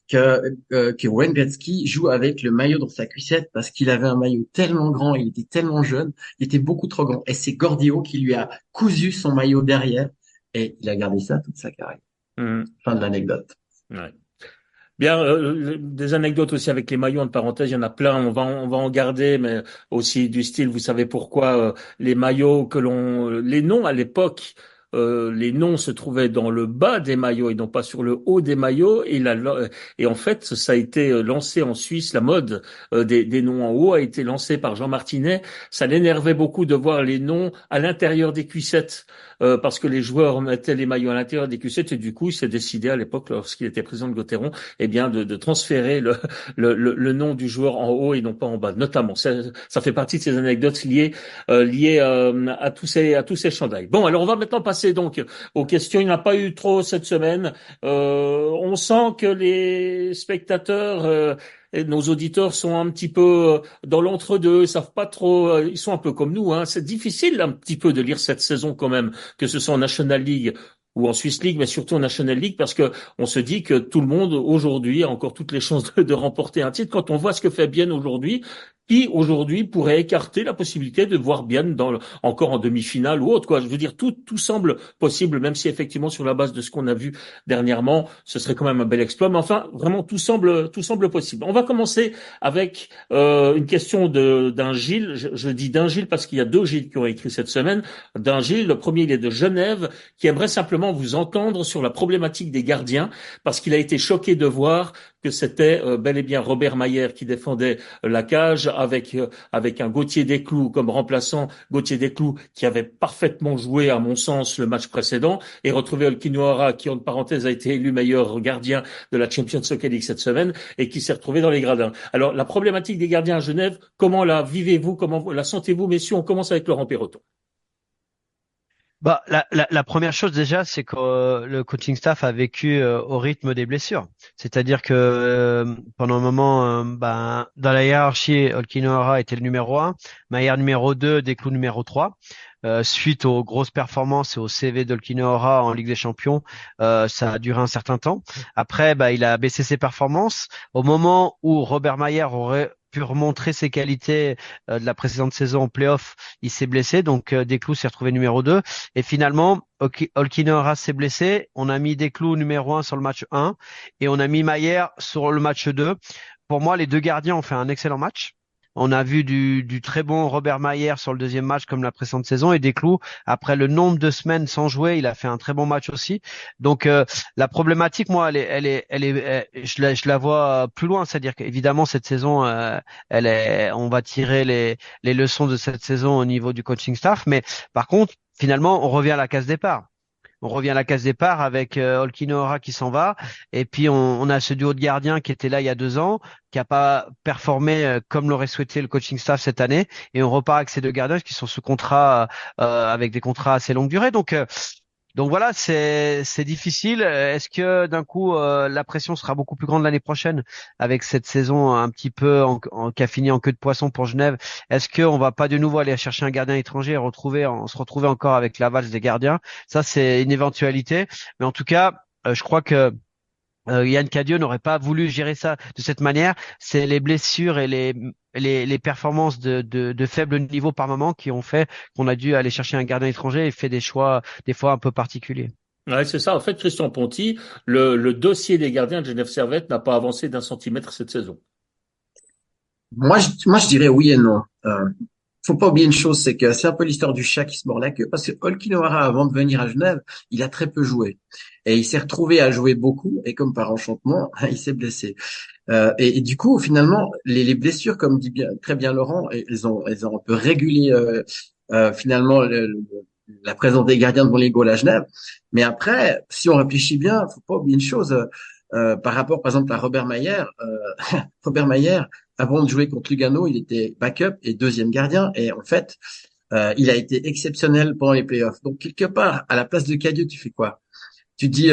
que Wayne Gretzky joue avec le maillot dans sa cuissette parce qu'il avait un maillot tellement grand, il était tellement jeune, il était beaucoup trop grand. Et c'est Gordillo qui lui a cousu son maillot derrière et il a gardé ça toute sa carrière. hum, Fin de l'anecdote. ouais. Bien, des anecdotes aussi avec les maillots, entre parenthèses, il y en a plein, on va en garder, mais aussi du style, vous savez pourquoi les maillots les noms à l'époque, les noms se trouvaient dans le bas des maillots et non pas sur le haut des maillots, et en fait, ça a été lancé en Suisse, la mode des noms en haut a été lancée par Jean Martinet, ça l'énervait beaucoup de voir les noms à l'intérieur des cuissettes. Parce que les joueurs mettaient les maillots à l'intérieur des cuissettes et du coup, il s'est décidé à l'époque, lorsqu'il était président de Gauthieron, eh bien, de transférer le nom du joueur en haut et non pas en bas, notamment. Ça fait partie de ces anecdotes liées à tous ces chandails. Bon, alors on va maintenant passer donc aux questions. Il n'y en a pas eu trop cette semaine. On sent que les spectateurs et nos auditeurs sont un petit peu dans l'entre-deux, ils savent pas trop, ils sont un peu comme nous, hein. C'est difficile un petit peu de lire cette saison quand même, que ce soit en National League ou en Swiss League, mais surtout en National League, parce que on se dit que tout le monde aujourd'hui a encore toutes les chances de remporter un titre. Quand on voit ce que fait Bien aujourd'hui, qui aujourd'hui pourrait écarter la possibilité de voir Bien encore en demi-finale ou autre, quoi. Je veux dire, tout semble possible, même si effectivement sur la base de ce qu'on a vu dernièrement, ce serait quand même un bel exploit. Mais enfin, vraiment, tout semble possible. On va commencer avec une question d'un Gilles. Je dis d'un Gilles parce qu'il y a deux Gilles qui ont écrit cette semaine. D'un Gilles, le premier il est de Genève, qui aimerait simplement vous entendre sur la problématique des gardiens, parce qu'il a été choqué de voir que c'était bel et bien Robert Mayer qui défendait la cage avec un Gauthier Desclous comme remplaçant, Gauthier Desclous qui avait parfaitement joué à mon sens le match précédent et retrouvé Olkinuora qui en parenthèse a été élu meilleur gardien de la Champions Hockey League cette semaine et qui s'est retrouvé dans les gradins. Alors la problématique des gardiens à Genève, comment la vivez-vous, comment la sentez-vous, messieurs? On commence avec Laurent Perroton. Bah, la première chose déjà, c'est que le coaching staff a vécu au rythme des blessures. C'est-à-dire que pendant un moment, dans la hiérarchie, Olkinuora était le numéro 1, Maillard numéro 2, Desclous numéro 3. Suite aux grosses performances et au CV d'Olkinuora en Ligue des Champions, ça a duré un certain temps. Après, il a baissé ses performances. Au moment où Robert Mayer aurait pu remontrer ses qualités de la précédente saison en play-off, il s'est blessé, donc Desclous s'est retrouvé numéro 2. Et finalement, Olkinuora s'est blessé. On a mis Desclous numéro 1 sur le match 1 et on a mis Mayer sur le match 2. Pour moi, les deux gardiens ont fait un excellent match. On a vu du très bon Robert Mayer sur le deuxième match comme la précédente saison et Desclous, après le nombre de semaines sans jouer, il a fait un très bon match aussi. Donc la problématique, moi, je la vois plus loin, c'est-à-dire qu'évidemment cette saison, on va tirer les leçons de cette saison au niveau du coaching staff, mais par contre, finalement, on revient à la case départ. On revient à la case départ avec Olkinuora qui s'en va. Et puis, on a ce duo de gardiens qui était là il y a 2 ans, qui a pas performé comme l'aurait souhaité le coaching staff cette année. Et on repart avec ces deux gardiens qui sont sous contrat, avec des contrats assez longue durée. Donc voilà, c'est difficile. Est-ce que d'un coup la pression sera beaucoup plus grande l'année prochaine avec cette saison un petit peu qui a fini en queue de poisson pour Genève? Est-ce qu'on va pas de nouveau aller chercher un gardien étranger et se retrouver encore avec la valse des gardiens? Ça, c'est une éventualité. Mais en tout cas, je crois que Yann Cadieux n'aurait pas voulu gérer ça de cette manière. C'est les blessures et les performances de faible niveau par moment qui ont fait qu'on a dû aller chercher un gardien étranger et fait des choix des fois un peu particuliers. Ouais, c'est ça. En fait, Christian Ponty, le dossier des gardiens de Genève Servette n'a pas avancé d'un centimètre cette saison. Moi, je dirais oui et non. faut pas oublier une chose, c'est que c'est un peu l'histoire du chat qui se mord la queue, parce que Olkinouara, avant de venir à Genève, il a très peu joué. Et il s'est retrouvé à jouer beaucoup, et comme par enchantement, il s'est blessé. Et du coup, finalement, les blessures, comme dit très bien Laurent, elles ont un peu régulé finalement la présence des gardiens devant les goals à Genève. Mais après, si on réfléchit bien, faut pas oublier une chose. Par rapport, par exemple, à Robert Mayer, Robert Mayer, avant de jouer contre Lugano, il était backup et deuxième gardien. Et en fait, il a été exceptionnel pendant les playoffs. Donc, quelque part, à la place de Cadieux, tu fais quoi? Tu te dis,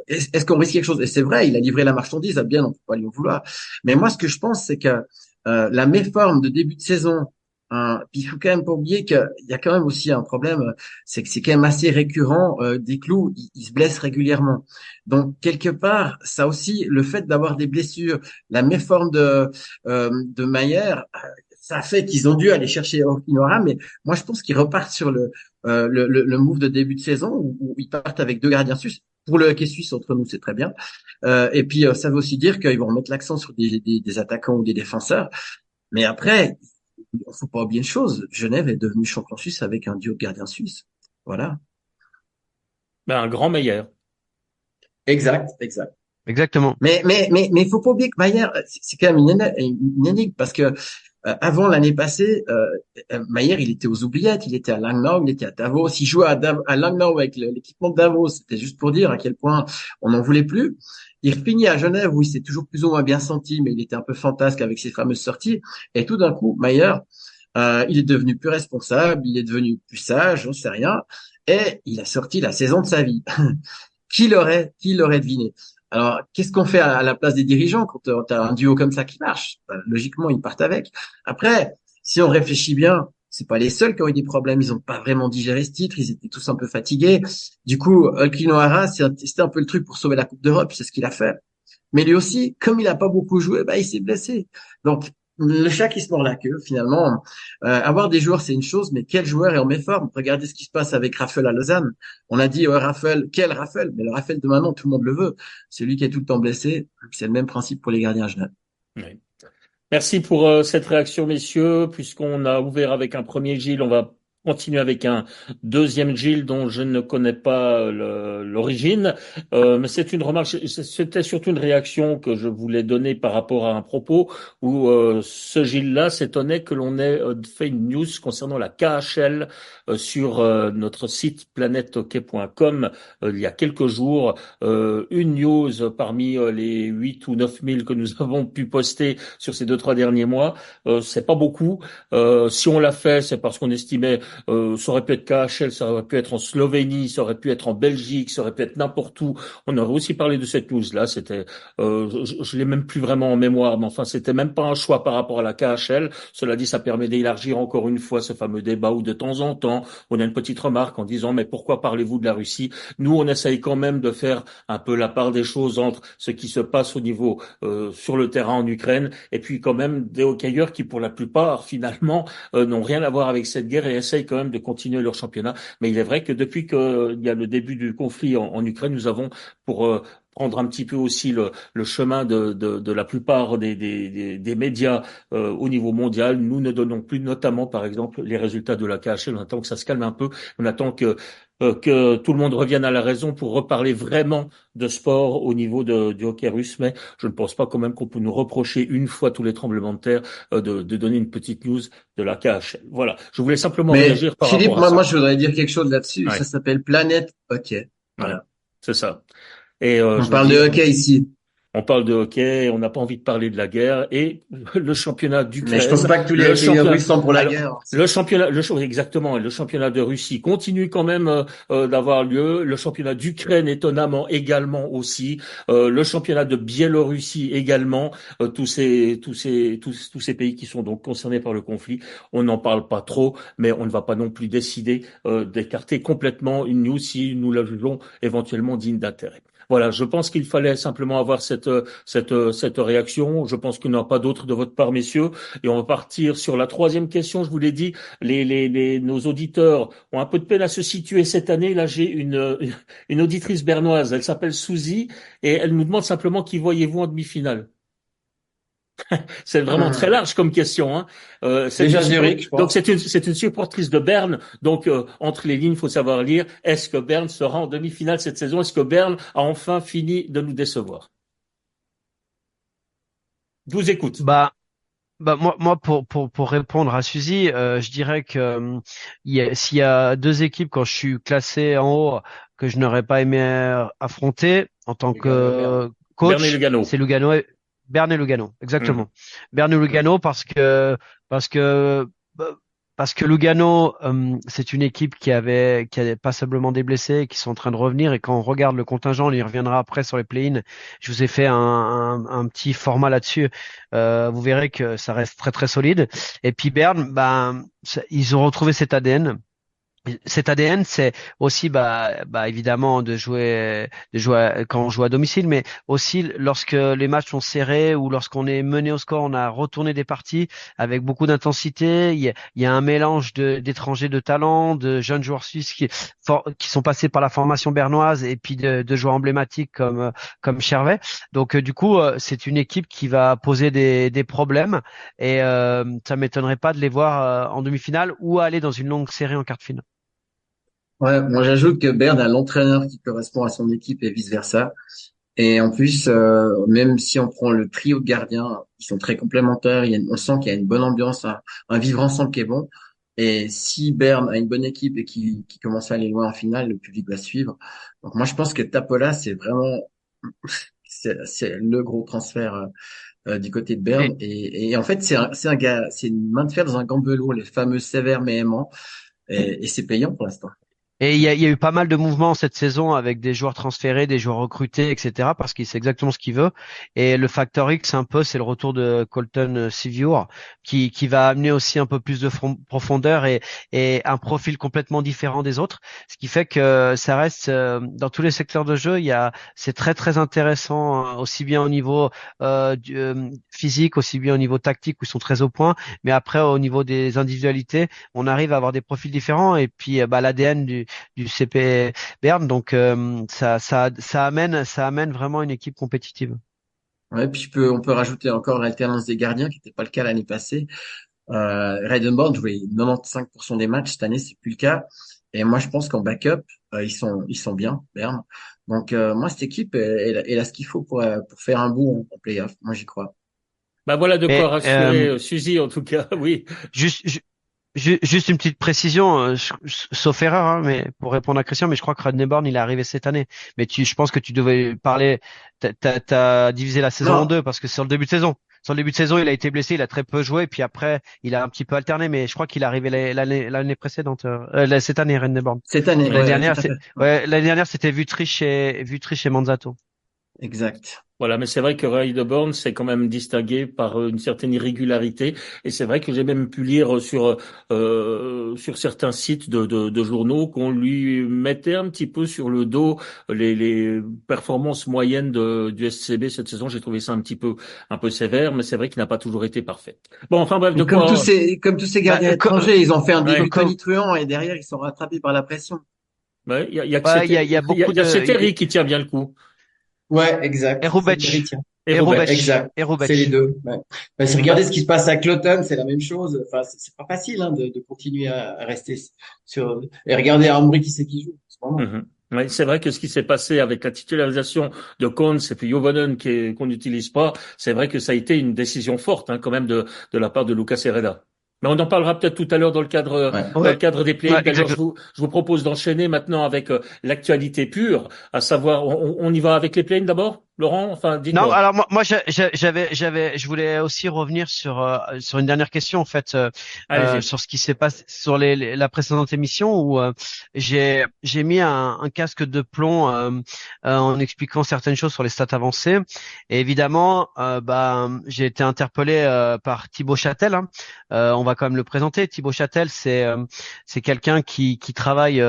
est-ce qu'on risque quelque chose? Et c'est vrai, il a livré la marchandise, à bien, on peut pas lui en vouloir. Mais moi, ce que je pense, c'est que la méforme de début de saison, puis il faut quand même pas oublier qu'il y a quand même aussi un problème, c'est que c'est quand même assez récurrent. Des clous, ils se blessent régulièrement. Donc quelque part, ça aussi, le fait d'avoir des blessures, la méforme de Mayer, ça fait qu'ils ont dû aller chercher Okinawa. Mais moi, je pense qu'ils repartent sur le move de début de saison où ils partent avec deux gardiens suisses. Pour le hockey suisse, entre nous, c'est très bien. Et puis, ça veut aussi dire qu'ils vont mettre l'accent sur des attaquants ou des défenseurs. Mais après, il faut pas oublier une chose. Genève est devenu champion suisse avec un duo de gardiens suisses. Voilà. Ben, un grand meilleur. Exact, exact. Exactement. Mais faut pas oublier que Mayer, c'est quand même une énigme parce que avant l'année passée, Mayer, il était aux oubliettes, il était à Langnau, il était à Davos. Il jouait à Langnau avec l'équipement de Davos. C'était juste pour dire à quel point on n'en voulait plus. Il finit à Genève où il s'est toujours plus ou moins bien senti, mais il était un peu fantasque avec ses fameuses sorties. Et tout d'un coup, Mayer, il est devenu plus responsable, il est devenu plus sage, j'en sais rien. Et il a sorti la saison de sa vie. Qui l'aurait deviné? Alors, qu'est-ce qu'on fait à la place des dirigeants quand tu as un duo comme ça qui marche? Logiquement, ils partent avec. Après, si on réfléchit bien, c'est pas les seuls qui ont eu des problèmes. Ils ont pas vraiment digéré ce titre. Ils étaient tous un peu fatigués. Du coup, Olkinoara, c'était un peu le truc pour sauver la Coupe d'Europe. C'est ce qu'il a fait. Mais lui aussi, comme il a pas beaucoup joué, bah, il s'est blessé. Donc, le chat qui se mord la queue, finalement. Avoir des joueurs, c'est une chose, mais quel joueur est en méforme? Regardez ce qui se passe avec Raphaël à Lausanne. On a dit, Raphaël, quel Raphaël? Mais le Raphaël de maintenant, tout le monde le veut. Celui qui est tout le temps blessé. C'est le même principe pour les gardiens à Genève. Oui. Merci pour cette réaction, messieurs. Puisqu'on a ouvert avec un premier Gilles, on va continuer avec un deuxième Gilles dont je ne connais pas l'origine. Mais c'est une remarque, c'était surtout une réaction que je voulais donner par rapport à un propos où ce Gilles-là s'étonnait que l'on ait fait une news concernant la KHL sur notre site planethockey.com il y a quelques jours. Une news parmi les 8 ou 9 000 que nous avons pu poster sur ces 2-3 derniers mois. C'est pas beaucoup. Si on l'a fait, c'est parce qu'on estimait ça aurait pu être KHL, ça aurait pu être en Slovénie, ça aurait pu être en Belgique, ça aurait pu être n'importe où. On aurait aussi parlé de cette news-là. C'était, je l'ai même plus vraiment en mémoire, mais enfin, c'était même pas un choix par rapport à la KHL. Cela dit, ça permet d'élargir encore une fois ce fameux débat où de temps en temps, on a une petite remarque en disant, mais pourquoi parlez-vous de la Russie? Nous, on essaye quand même de faire un peu la part des choses entre ce qui se passe au niveau sur le terrain en Ukraine et puis quand même des hockeyeurs qui, pour la plupart, finalement, n'ont rien à voir avec cette guerre et essayent quand même de continuer leur championnat. Mais il est vrai que depuis qu'il y a le début du conflit en Ukraine, nous avons, pour prendre un petit peu aussi le chemin de la plupart des médias au niveau mondial, nous ne donnons plus, notamment par exemple, les résultats de la KHL. On attend que ça se calme un peu. On attend que tout le monde revienne à la raison pour reparler vraiment de sport au niveau du hockey russe. Mais je ne pense pas quand même qu'on peut nous reprocher une fois tous les tremblements de terre de donner une petite news de la KHL. Voilà. Je voulais simplement réagir par Philippe, rapport à ça. moi, je voudrais dire quelque chose là-dessus. Ouais. Ça s'appelle Planète Hockey. Voilà. Ouais, c'est ça. Et On parle de hockey ici. On parle de hockey, on n'a pas envie de parler de la guerre et le championnat d'Ukraine. Mais je pense pas que tous les hockeyeurs russes sont pour la guerre. Exactement, le championnat de Russie continue quand même d'avoir lieu. Le championnat d'Ukraine étonnamment également aussi. Le championnat de Biélorussie également. Tous ces pays qui sont donc concernés par le conflit. On n'en parle pas trop, mais on ne va pas non plus décider d'écarter complètement une news si nous la jugeons éventuellement digne d'intérêt. Voilà, je pense qu'il fallait simplement avoir cette réaction. Je pense qu'il n'y en a pas d'autres de votre part, messieurs. Et on va partir sur la troisième question. Je vous l'ai dit, nos auditeurs ont un peu de peine à se situer cette année. Là, j'ai une auditrice bernoise. Elle s'appelle Suzy et elle nous demande simplement qui voyez-vous en demi-finale. C'est vraiment très large comme question. Hein. Déjà Zurich, je Donc pense. c'est une supportrice de Berne. Donc entre les lignes, il faut savoir lire. Est-ce que Berne sera en demi-finale cette saison? Est-ce que Berne a enfin fini de nous décevoir? Je vous écoute. Moi pour répondre à Suzy, je dirais que s'il y a deux équipes quand je suis classé en haut que je n'aurais pas aimé affronter en tant Lugano et Berne. que Berne et coach, Lugano. c'est Berne et Lugano, Mhm. exactement. Berne et Lugano parce que bah, parce que Lugano, c'est une équipe qui avait passablement des blessés, qui sont en train de revenir. Et quand on regarde le contingent, on y reviendra après sur les play-in. Je vous ai fait un petit format là-dessus. Vous verrez que ça reste très très solide. Et puis Berne, ils ont retrouvé cet ADN. Cet ADN, c'est aussi évidemment de jouer quand on joue à domicile, mais aussi lorsque les matchs sont serrés ou lorsqu'on est mené au score, on a retourné des parties avec beaucoup d'intensité. Il y a un mélange d'étrangers de talent, de jeunes joueurs suisses qui sont passés par la formation bernoise et puis de joueurs emblématiques comme Chervet. Donc du coup, c'est une équipe qui va poser des problèmes et ça m'étonnerait pas de les voir en demi-finale ou aller dans une longue série en quart de finale. Ouais, moi j'ajoute que Berne a l'entraîneur qui correspond à son équipe et vice-versa. Et en plus, même si on prend le trio de gardiens, ils sont très complémentaires. On sent qu'il y a une bonne ambiance, un vivre ensemble qui est bon. Et si Berne a une bonne équipe et qui commence à aller loin en finale, le public va suivre. Donc moi je pense que Tapola, c'est vraiment c'est le gros transfert du côté de Berne. Et en fait, c'est un gars, c'est une main de fer dans un gant de velours, les fameux sévères mais aimants. Et c'est payant pour l'instant. Et il y a eu pas mal de mouvements cette saison avec des joueurs transférés, des joueurs recrutés, etc. parce qu'il sait exactement ce qu'il veut. Et le facteur X, un peu, c'est le retour de Colton Siviour qui va amener aussi un peu plus de profondeur et un profil complètement différent des autres. Ce qui fait que ça reste dans tous les secteurs de jeu, c'est très très intéressant aussi bien au niveau physique, aussi bien au niveau tactique où ils sont très au point, mais après au niveau des individualités, on arrive à avoir des profils différents et puis l'ADN du CP Berne. Donc ça amène vraiment une équipe compétitive. Ouais, puis on peut rajouter encore l'alternance des gardiens, qui n'était pas le cas l'année passée. Reidenborn jouait 95% des matchs. Cette année, c'est plus le cas. Et moi, je pense qu'en backup, ils sont bien, Berne. Donc, moi, cette équipe, elle a ce qu'il faut pour faire un bout en playoff. Moi, j'y crois. Bah voilà de quoi Et rassurer Suzy en tout cas. Oui. juste, juste une petite précision, sauf erreur, hein, mais pour répondre à Christian, mais je crois que Redneborn, il est arrivé cette année. Mais je pense que tu devais parler, t'as divisé la saison en Non, deux parce que sur le début de saison. Sur le début de saison, il a été blessé, il a très peu joué, puis après, il a un petit peu alterné, mais je crois qu'il est arrivé l'année précédente, cette année, Redneborn. cette année, L'année ouais, tout dernière, à fait. Ouais, l'année dernière, c'était Vutriche et Manzato. exact. Voilà, mais c'est vrai que Ray de Born s'est quand même distingué par une certaine irrégularité, et c'est vrai que j'ai même pu lire sur certains sites de journaux qu'on lui mettait un petit peu sur le dos les performances moyennes du SCB cette saison. J'ai trouvé ça un peu sévère, mais c'est vrai qu'il n'a pas toujours été parfait. Bon, enfin bref, de Mais quoi. comme tous ces Bah, gardiens étrangers, ils ont fait un Ouais, début tonitruant et derrière, ils sont rattrapés par la pression. ouais, il y a que ouais, il y a beaucoup il y a de, Seteri qui tient bien le coup. Ouais, exact. C'est Erubec, Meritia. Et Ouais, Roubec. exact. C'est les Erubec. deux. Ouais. Bah, si regardez Bah, ce qui se passe à Cloton, c'est la même chose. Enfin, c'est pas facile hein, de continuer à rester sur. Et regardez Ambry qui c'est qui joue en ce moment. mhm. Oui, c'est vrai que ce qui s'est passé avec la titularisation de Kohns et puis Jovonen qu'on n'utilise pas, c'est vrai que ça a été une décision forte quand même de la part de Lucas Herrera. Mais on en parlera peut-être tout à l'heure Ouais. dans le Ouais, cadre des play-ins. ouais, D'ailleurs, exactement. je vous propose d'enchaîner maintenant avec l'actualité pure, à savoir, on y va avec les play-ins d'abord, Laurent? Enfin, Non, dites-moi. alors je voulais aussi revenir sur une dernière question en fait, Allez-y. sur ce qui s'est passé sur la précédente émission où j'ai mis un casque de plomb en expliquant certaines choses sur les stats avancées. Et évidemment, j'ai été interpellé par Thibaut Châtel. Hein. On va quand même le présenter. Thibaut Châtel, c'est quelqu'un qui travaille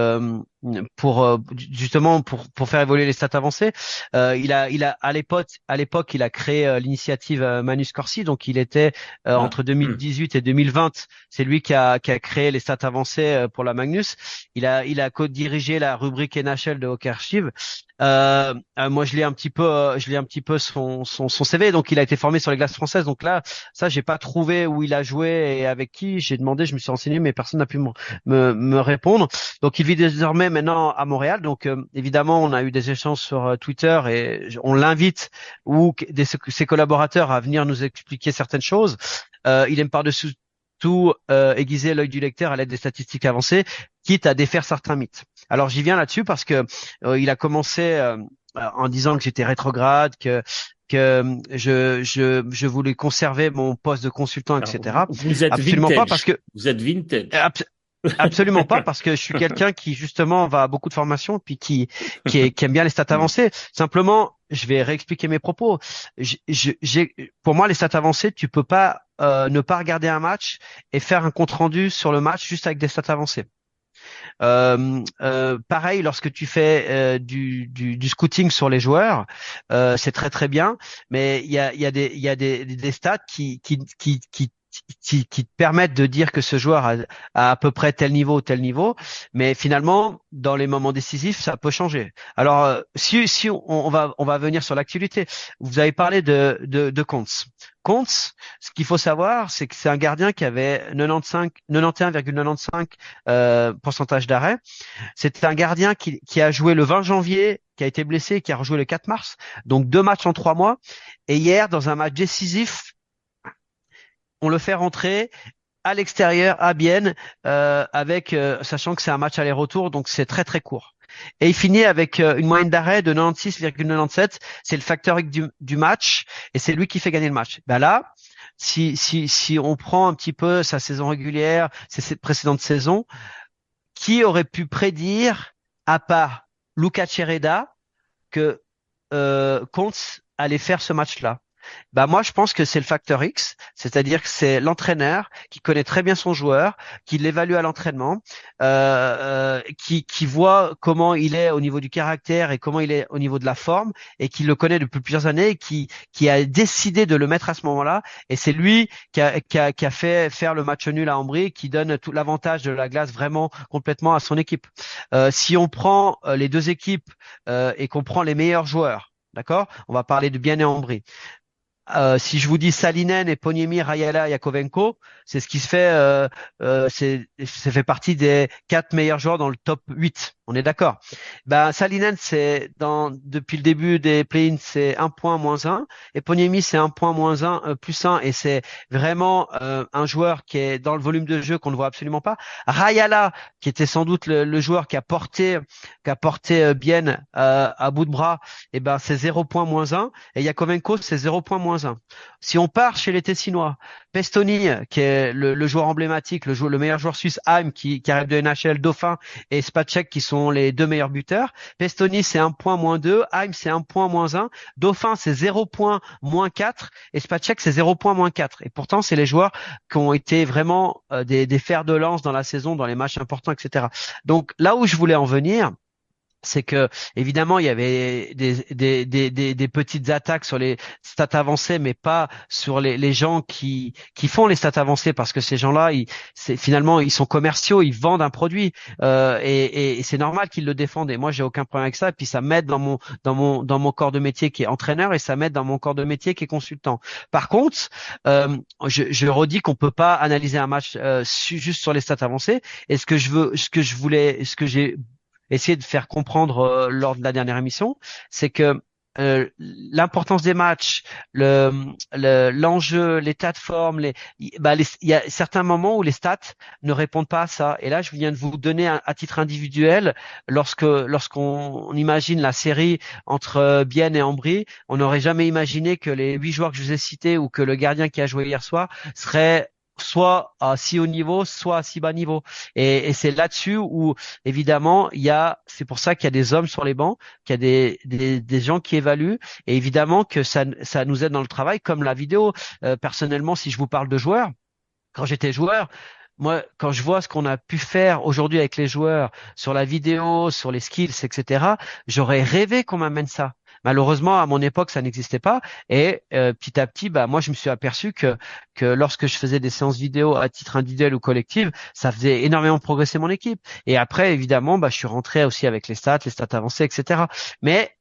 justement pour faire évoluer les stats avancées. Il a à l'époque il a créé l'initiative Manus Corsi, donc il était entre 2018 et 2020, c'est lui qui a créé les stats avancées pour la Magnus. Il a co-dirigé la rubrique NHL de Hockey Archive. Moi je lis un petit peu son CV, donc il a été formé sur les glaces françaises, donc là ça j'ai pas trouvé où il a joué et avec qui. J'ai demandé, je me suis renseigné, mais personne n'a pu me répondre. Donc il vit désormais maintenant à Montréal, donc évidemment on a eu des échanges sur Twitter et on l'invite ou ses collaborateurs à venir nous expliquer certaines choses. Il aime par-dessus tout aiguiser l'œil du lecteur à l'aide des statistiques avancées, quitte à défaire certains mythes. Alors j'y viens là-dessus parce que il a commencé en disant que j'étais rétrograde, que je voulais conserver mon poste de consultant, etc. Alors, vous êtes absolument vintage. Pas parce que vous êtes vintage. Absolument pas, parce que je suis quelqu'un qui justement va à beaucoup de formations puis qui aime bien les stats avancées. Simplement, je vais réexpliquer mes propos. Pour moi, les stats avancées, tu peux pas ne pas regarder un match et faire un compte rendu sur le match juste avec des stats avancées. Pareil, lorsque tu fais du scouting sur les joueurs, c'est très très bien, mais il y a des stats qui te permettent de dire que ce joueur a à peu près tel niveau, mais finalement, dans les moments décisifs, ça peut changer. Alors, si on va venir sur l'actualité. Vous avez parlé de Kuntz. Kuntz, ce qu'il faut savoir, c'est que c'est un gardien qui avait 91,95 pourcentage d'arrêt. C'était un gardien qui a joué le 20 janvier, qui a été blessé, qui a rejoué le 4 mars. Donc 2 matchs en 3 mois. Et hier, dans un match décisif, on le fait rentrer à l'extérieur à Bienne, sachant que c'est un match aller-retour, donc c'est très très court. Et il finit avec une moyenne d'arrêt de 96,97. C'est le facteur X du match et c'est lui qui fait gagner le match. Ben là, si on prend un petit peu sa saison régulière, ses précédentes saisons, qui aurait pu prédire, à part Luca Cereda, que Kuntz allait faire ce match-là? Bah moi je pense que c'est le facteur X, c'est-à-dire que c'est l'entraîneur qui connaît très bien son joueur, qui l'évalue à l'entraînement, qui voit comment il est au niveau du caractère et comment il est au niveau de la forme, et qui le connaît depuis plusieurs années et qui a décidé de le mettre à ce moment-là. Et c'est lui qui a fait faire le match nul à Ambry, qui donne tout l'avantage de la glace vraiment complètement à son équipe. Si on prend les deux équipes et qu'on prend les meilleurs joueurs, d'accord, on va parler de Bienne et Ambry. Si je vous dis Salinen, Eponiemi, Rajala, Yakovenko, c'est ce qui se fait, ça fait partie des 4 meilleurs joueurs dans le top 8. On est d'accord. Ben, Salinen, depuis le début des play-ins, c'est 1 point moins 1. Eponiemi, c'est 1 point moins 1, plus 1. Et c'est vraiment, un joueur qui est dans le volume de jeu qu'on ne voit absolument pas. Rajala, qui était sans doute le joueur qui a porté Bienne, à bout de bras, et ben, c'est 0 point moins 1. Et Yakovenko, c'est 0 point moins 1. Si on part chez les Tessinois, Pestoni, qui est le joueur emblématique, le meilleur joueur suisse, Heim, qui arrive de NHL, Dauphin, et Spacek, qui sont les 2 meilleurs buteurs. Pestoni, c'est 1 point moins 2. Heim, c'est 1 point moins 1. Dauphin, c'est 0 point moins 4. Et Spacek, c'est 0 point moins 4. Et pourtant, c'est les joueurs qui ont été vraiment des fers de lance dans la saison, dans les matchs importants, etc. Donc, là où je voulais en venir, c'est que évidemment il y avait des petites attaques sur les stats avancées, mais pas sur les gens qui font les stats avancées, parce que ces gens-là, finalement ils sont commerciaux, ils vendent un produit, et c'est normal qu'ils le défendent. Et moi j'ai aucun problème avec ça. Et puis ça m'aide dans mon corps de métier qui est entraîneur, et ça m'aide dans mon corps de métier qui est consultant. Par contre, je redis qu'on peut pas analyser un match juste sur les stats avancées. Et ce que j'ai essayer de faire comprendre lors de la dernière émission, c'est que l'importance des matchs, l'enjeu, l'état de forme, il y a certains moments où les stats ne répondent pas à ça. Et là, je viens de vous donner à titre individuel, lorsqu'on imagine la série entre Bienne et Ambry, on n'aurait jamais imaginé que les 8 joueurs que je vous ai cités, ou que le gardien qui a joué hier soir serait soit à si haut niveau, soit à si bas niveau. Et c'est là-dessus où, évidemment, c'est pour ça qu'il y a des hommes sur les bancs, qu'il y a des gens qui évaluent, et évidemment que ça nous aide dans le travail, comme la vidéo. Personnellement, si je vous parle de joueurs, quand j'étais joueur, moi, quand je vois ce qu'on a pu faire aujourd'hui avec les joueurs sur la vidéo, sur les skills, etc., j'aurais rêvé qu'on m'amène ça. Malheureusement, à mon époque, ça n'existait pas. Et petit à petit, bah moi, je me suis aperçu que lorsque je faisais des séances vidéo à titre individuel ou collectif, ça faisait énormément progresser mon équipe. Et après, évidemment, bah je suis rentré aussi avec les stats avancées, etc. Mais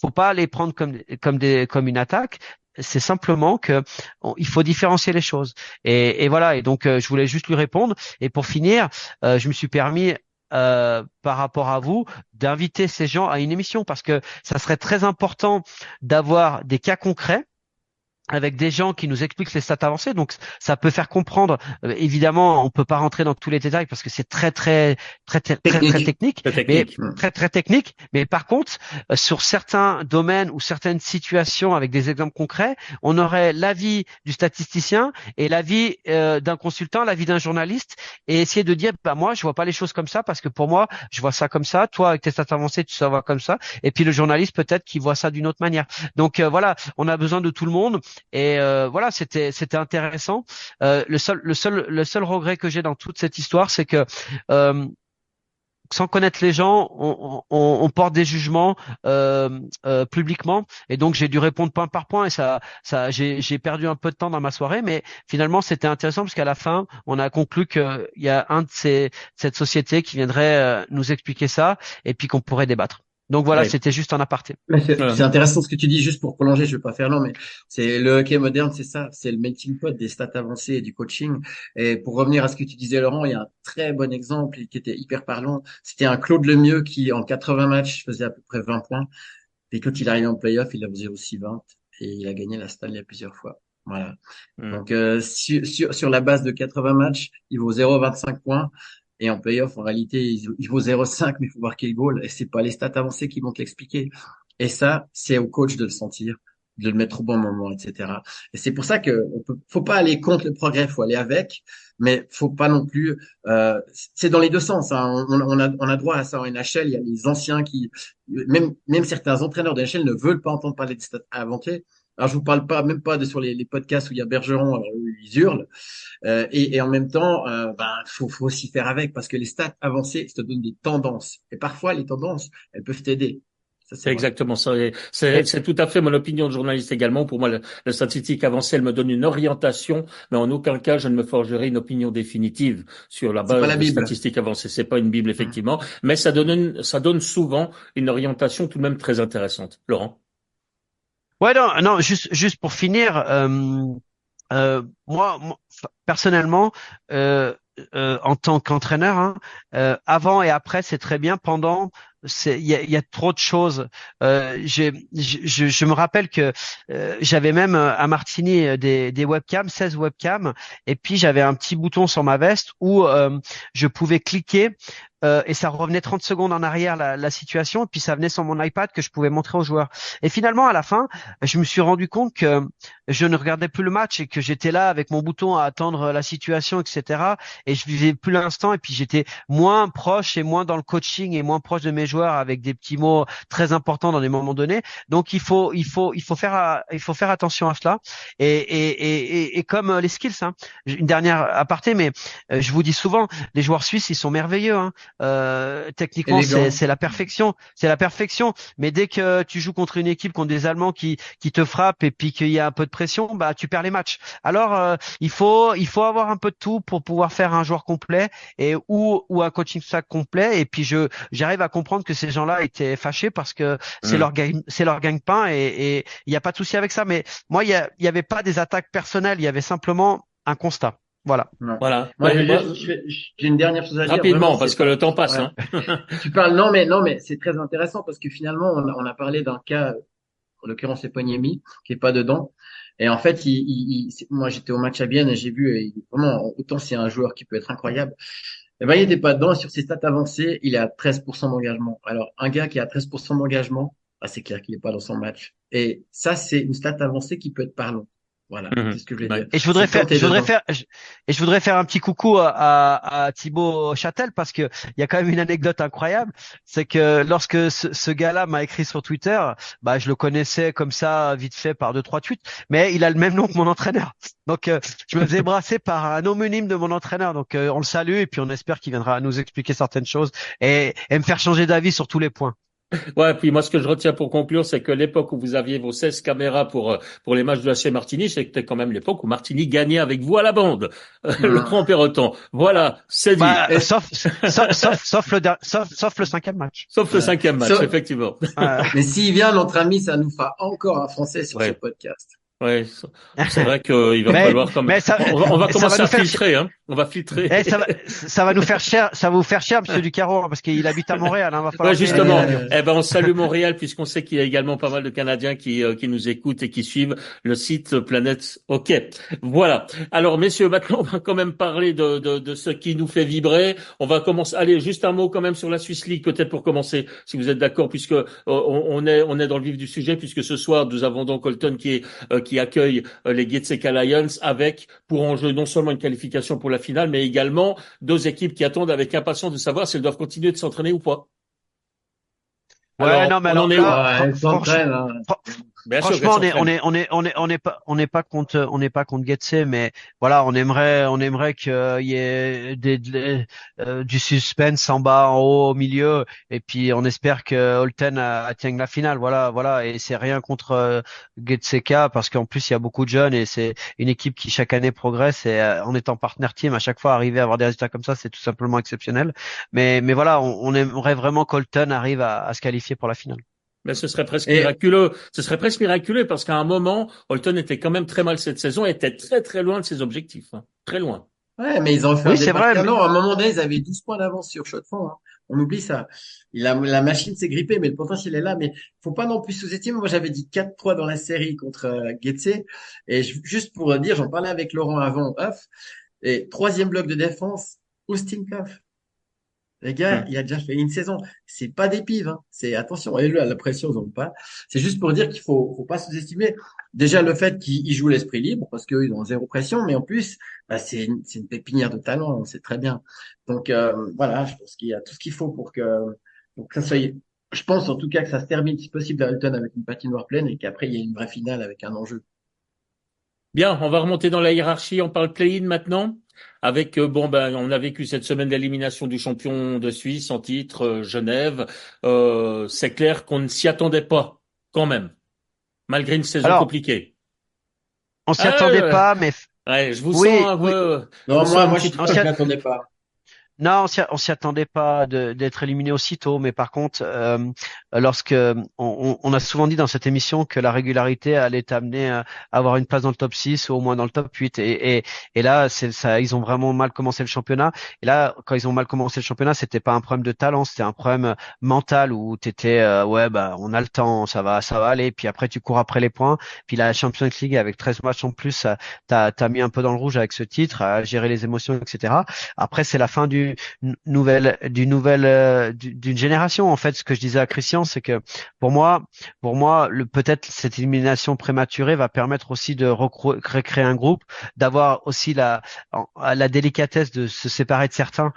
faut pas les prendre comme une attaque. C'est simplement que il faut différencier les choses. Et voilà. Et donc, je voulais juste lui répondre. Et pour finir, je me suis permis par rapport à vous, d'inviter ces gens à une émission parce que ça serait très important d'avoir des cas concrets avec des gens qui nous expliquent les stats avancées. Donc, ça peut faire comprendre. Évidemment, on peut pas rentrer dans tous les détails parce que c'est très technique, Très mais technique. très technique. Mais par contre, sur certains domaines ou certaines situations avec des exemples concrets, on aurait l'avis du statisticien et l'avis d'un consultant, l'avis d'un journaliste, et essayer de dire, bah moi, je vois pas les choses comme ça parce que pour moi, je vois ça comme ça. Toi, avec tes stats avancées, tu ça vois comme ça. Et puis le journaliste peut-être qui voit ça d'une autre manière. Donc voilà, on a besoin de tout le monde. Et voilà, c'était intéressant. Le seul regret que j'ai dans toute cette histoire, c'est que euh, sans connaître les gens, on porte des jugements publiquement, et donc j'ai dû répondre point par point, et j'ai perdu un peu de temps dans ma soirée, mais finalement c'était intéressant parce qu'à la fin, on a conclu qu'il y a un de cette société qui viendrait nous expliquer ça, et puis qu'on pourrait débattre. Donc voilà, Ouais. c'était juste un aparté. Mais c'est Voilà. c'est intéressant ce que tu dis, juste pour prolonger, je vais pas faire long, mais c'est le hockey moderne, c'est ça, c'est le melting pot des stats avancées et du coaching. Et pour revenir à ce que tu disais, Laurent, il y a un très bon exemple qui était hyper parlant. C'était un Claude Lemieux qui, en 80 matchs, faisait à peu près 20 points. Et quand il est arrivé en playoff, il a faisait aussi 20 et il a gagné la Stanley plusieurs fois. Voilà. Mm. Donc, sur la base de 80 matchs, il vaut 0,25 points. Et en playoff, en réalité, il vaut 0,5, mais il faut marquer le goal. Et c'est pas les stats avancées qui vont te l'expliquer. Et ça, c'est au coach de le sentir, de le mettre au bon moment, etc. Et c'est pour ça que faut pas aller contre le progrès, faut aller avec, mais faut pas non plus. C'est dans les deux sens. Hein. On a droit à ça en NHL. Il y a les anciens qui, même certains entraîneurs de NHL ne veulent pas entendre parler de stats avancées. Alors, je vous parle pas, même pas de sur les podcasts où il y a Bergeron, alors eux, ils hurlent. Et en même temps, faut aussi faire avec parce que les stats avancées, ça te donne des tendances. Et parfois, les tendances, elles peuvent t'aider. Ça, c'est C'est vrai. exactement ça. Et c'est tout à fait mon opinion de journaliste également. Pour moi, la statistique avancée, elle me donne une orientation, mais en aucun cas, je ne me forgerai une opinion définitive sur la C'est pas base la de Bible. statistiques avancées. C'est pas une bible, effectivement, mais ça donne souvent une orientation tout de même très intéressante. Laurent? Ouais, non, non, juste pour finir, personnellement, en tant qu'entraîneur, hein, avant et après, c'est très bien. Pendant, il y a trop de choses. Je me rappelle que j'avais même à Martigny des webcams, 16 webcams, et puis j'avais un petit bouton sur ma veste où je pouvais cliquer. Et ça revenait 30 secondes en arrière la situation, et puis ça venait sur mon iPad que je pouvais montrer aux joueurs. Et finalement, à la fin, je me suis rendu compte que je ne regardais plus le match et que j'étais là avec mon bouton à attendre la situation, etc. Et je vivais plus l'instant, et puis j'étais moins proche et moins dans le coaching et moins proche de mes joueurs avec des petits mots très importants dans des moments donnés. Donc il faut faire attention à cela. Et comme les skills, hein. Une dernière aparté, mais je vous dis souvent, les joueurs suisses, ils sont merveilleux, hein. Techniquement, Élégant. c'est la perfection, c'est la perfection. Mais dès que tu joues contre une équipe, contre des Allemands qui te frappent et puis qu'il y a un peu de pression, bah tu perds les matchs. Alors il faut avoir un peu de tout pour pouvoir faire un joueur complet et ou un coaching staff complet. Et puis j'arrive à comprendre que ces gens-là étaient fâchés parce que Mm. c'est leur gagne-pain, et il y a pas de souci avec ça. Mais moi il y avait pas des attaques personnelles, il y avait simplement un constat. Voilà. Non. Voilà. Moi, Moi, j'ai une dernière chose à dire. Vraiment, rapidement, c'est parce que le temps passe, ouais. hein. Tu parles, non, mais c'est très intéressant parce que finalement, on a parlé d'un cas, en l'occurrence, c'est Poniemi, qui est pas dedans. Et en fait, moi, j'étais au match à Bienne et j'ai vu, vraiment, autant c'est un joueur qui peut être incroyable. Eh ben, il était pas dedans. Sur ses stats avancées, il est à 13% d'engagement. Alors, un gars qui a 13% d'engagement, c'est clair qu'il est pas dans son match. Et ça, c'est une stat avancée qui peut être parlant. Voilà, Mhm. c'est ce que je voulais Ouais. dire. Et C'est dedans. je voudrais faire un petit coucou à Thibaut Châtel parce que il y a quand même une anecdote incroyable, c'est que lorsque ce gars-là m'a écrit sur Twitter, bah je le connaissais comme ça vite fait par deux trois tweets, mais il a le même nom que mon entraîneur. Donc je me faisais brasser par un homonyme de mon entraîneur. Donc on le salue et puis on espère qu'il viendra nous expliquer certaines choses et me faire changer d'avis sur tous les points. Ouais, puis moi, ce que je retiens pour conclure, c'est que l'époque où vous aviez vos 16 caméras pour les matchs de l'AC Martini, c'était quand même l'époque où Martini gagnait avec vous à la bande. Hum. Laurent Perroton. Voilà, c'est dit. Bah Et- sauf le cinquième match. Sauf le voilà. cinquième match, So- effectivement. Mais s'il vient, notre ami, ça nous fera encore un Français sur ce Ouais, podcast. ouais. C'est vrai qu'il va Mais, falloir comme, mais ça, on va ça va commencer nous à faire, filtrer, hein. On va filtrer. ça va nous faire cher, ça va vous faire cher, Monsieur Ducaro, hein, parce qu'il habite à Montréal, hein, va Ouais, falloir payer les billets justement. d'avion. Eh ben, on salue Montréal puisqu'on sait qu'il y a également pas mal de Canadiens qui nous écoutent et qui suivent le site Planète Hockey. Voilà. Alors, messieurs, maintenant, on va quand même parler de ce qui nous fait vibrer. On va commencer. Allez, juste un mot quand même sur la Swiss League, peut-être pour commencer, si vous êtes d'accord, puisque on est dans le vif du sujet, puisque ce soir, nous avons donc Holton qui accueille les Getseka Lions avec pour enjeu non seulement une qualification pour la finale, mais également deux équipes qui attendent avec impatience de savoir si elles doivent continuer de s'entraîner ou pas. Ouais, Alors, non, mais on en alors est où? là, Ah, elle s'entraîne, hein. Bien sûr qu'elles franchement, s'entraînent. on n'est pas contre, on n'est pas contre Getse, mais voilà, on aimerait qu'il y ait du suspense en bas, en haut, au milieu, et puis on espère que Holten atteigne la finale. Voilà, voilà, et c'est rien contre Getseka parce qu'en plus il y a beaucoup de jeunes et c'est une équipe qui chaque année progresse et en étant partenaire team à chaque fois arriver à avoir des résultats comme ça, c'est tout simplement exceptionnel. Mais voilà, on aimerait vraiment qu'Holten arrive à se qualifier pour la finale. Mais ce serait presque Et miraculeux. Ce serait presque miraculeux parce qu'à un moment, Holton était quand même très mal cette saison et était très très loin de ses objectifs. Hein. Très loin. ouais, mais ils ont fait un Oui, c'est départ vrai. canon. À un moment donné, ils avaient 12 points d'avance sur Chaux-de-Fonds, hein. On oublie ça. La machine s'est grippée, mais le potentiel est là. Mais faut pas non plus sous-estimer. Moi, j'avais dit 4-3 dans la série contre Getse. Et juste pour dire, j'en parlais avec Laurent avant, off. Et troisième bloc de défense, Ustinkov. Les gars, Hum. il a déjà fait une saison. C'est pas des pives, hein. C'est attention. Et là, la pression, ils ont pas. C'est juste pour dire qu'il faut pas sous-estimer. Déjà, le fait qu'ils jouent l'esprit libre, parce qu'ils ont zéro pression, mais en plus, bah, c'est une pépinière de talent. C'est très bien. Donc, voilà, je pense qu'il y a tout ce qu'il faut pour que ça soit, je pense en tout cas que ça se termine, si possible, à Halton avec une patinoire pleine et qu'après, il y ait une vraie finale avec un enjeu. Bien, on va remonter dans la hiérarchie. On parle play-in maintenant. Avec on a vécu cette semaine d'élimination du champion de Suisse en titre, Genève. C'est clair qu'on ne s'y attendait pas, quand même, malgré une saison Alors, compliquée. on s'y Ah, attendait pas, mais ouais, je vous sens oui, un oui, peu, je Non, vous sens un moi, petit je peu. on s'y ne m'attendais pas. Non, on s'y attendait pas d'être éliminé aussitôt, mais par contre, lorsque on a souvent dit dans cette émission que la régularité allait t'amener à avoir une place dans le top 6 ou au moins dans le top 8. Et là, c'est ça, ils ont vraiment mal commencé le championnat. Et là, quand ils ont mal commencé le championnat, c'était pas un problème de talent, c'était un problème mental où t'étais ouais bah on a le temps, ça va aller. Puis après tu cours après les points. Puis la Champions League avec 13 matchs en plus, t'as mis un peu dans le rouge avec ce titre, à gérer les émotions, etc. Après, c'est la fin d'une génération. En fait, ce que je disais à Christian, c'est que pour moi, peut-être cette élimination prématurée va permettre aussi de recréer un groupe, d'avoir aussi la délicatesse de se séparer de certains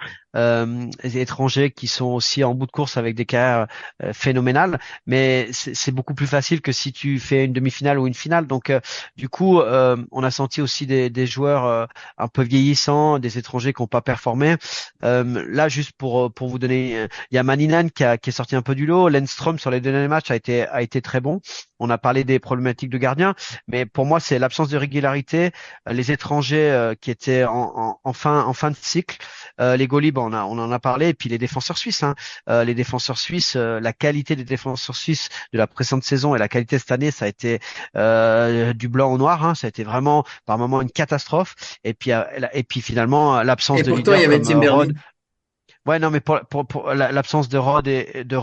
étrangers qui sont aussi en bout de course avec des carrières phénoménales. Mais c'est beaucoup plus facile que si tu fais une demi-finale ou une finale. Donc, du coup, on a senti aussi des joueurs un peu vieillissants, des étrangers qui n'ont pas performé. Là, juste pour vous donner, il y a Maninen qui est sorti un peu du lot. Lennström sur les deux derniers matchs a été très bon. On a parlé des problématiques de gardien, mais pour moi, c'est l'absence de régularité, les étrangers qui étaient en fin de cycle, les goalies, on en a parlé, et puis les défenseurs suisses. Hein. Les défenseurs suisses, la qualité des défenseurs suisses de la précédente saison et la qualité cette année, ça a été du blanc au noir. Hein. Ça a été vraiment par moments une catastrophe. Et puis finalement, l'absence Et de pourtant, il y leaders avait comme Timberlake. Rod. Ouais, non, mais pour l'absence de Rod et de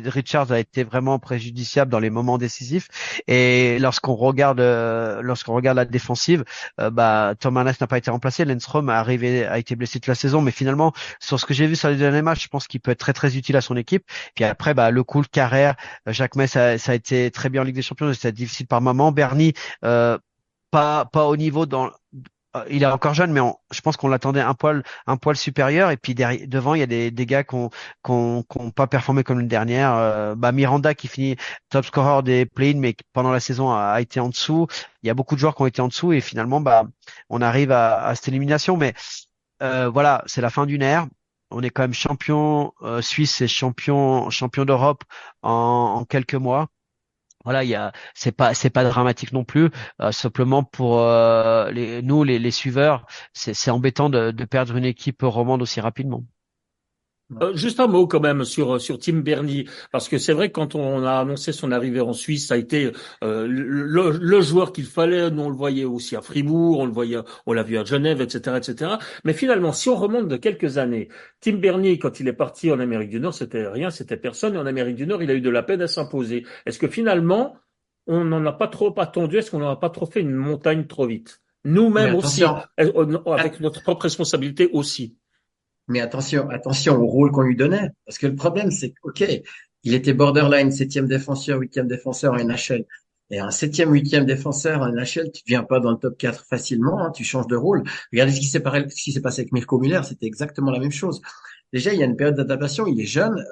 Richards a été vraiment préjudiciable dans les moments décisifs. Et lorsqu'on regarde la défensive, bah Tom Harness n'a pas été remplacé. Lennström a été blessé toute la saison, mais finalement, sur ce que j'ai vu sur les derniers matchs, je pense qu'il peut être très très utile à son équipe. Puis après, bah le coup, le Carrère, Jacques Metz, ça a été très bien en Ligue des Champions, c'était difficile par moment. Bernie, pas au niveau il est encore jeune, mais je pense qu'on l'attendait un poil supérieur. Et puis devant, il y a des gars qui ont pas performé comme l'année dernière. Miranda qui finit top scorer des play-in, mais qui, pendant la saison a été en dessous. Il y a beaucoup de joueurs qui ont été en dessous et finalement, on arrive à cette élimination. Mais voilà, c'est la fin d'une ère. On est quand même champion suisse et champion d'Europe en quelques mois. Voilà, c'est pas dramatique non plus. Simplement pour les suiveurs, c'est embêtant de perdre une équipe romande aussi rapidement. Juste un mot quand même sur Tim Berni, parce que c'est vrai que quand on a annoncé son arrivée en Suisse, ça a été le joueur qu'il fallait. Nous on le voyait aussi à Fribourg, on l'a vu à Genève, etc., etc. Mais finalement, si on remonte de quelques années, Tim Berni, quand il est parti en Amérique du Nord, c'était rien, c'était personne. Et en Amérique du Nord, il a eu de la peine à s'imposer. Est-ce que finalement, on n'en a pas trop attendu? Est-ce qu'on n'en a pas trop fait une montagne trop vite? Mais Nous-mêmes aussi, attention, avec notre propre responsabilité aussi. mais attention au rôle qu'on lui donnait. Parce que le problème, c'est que, OK, il était borderline septième défenseur, huitième défenseur en NHL. Et un septième, huitième défenseur en NHL, tu ne viens pas dans le top 4 facilement, hein, tu changes de rôle. Regardez ce qui s'est passé avec Mirko Müller, c'était exactement la même chose. Déjà, il y a une période d'adaptation, il est jeune.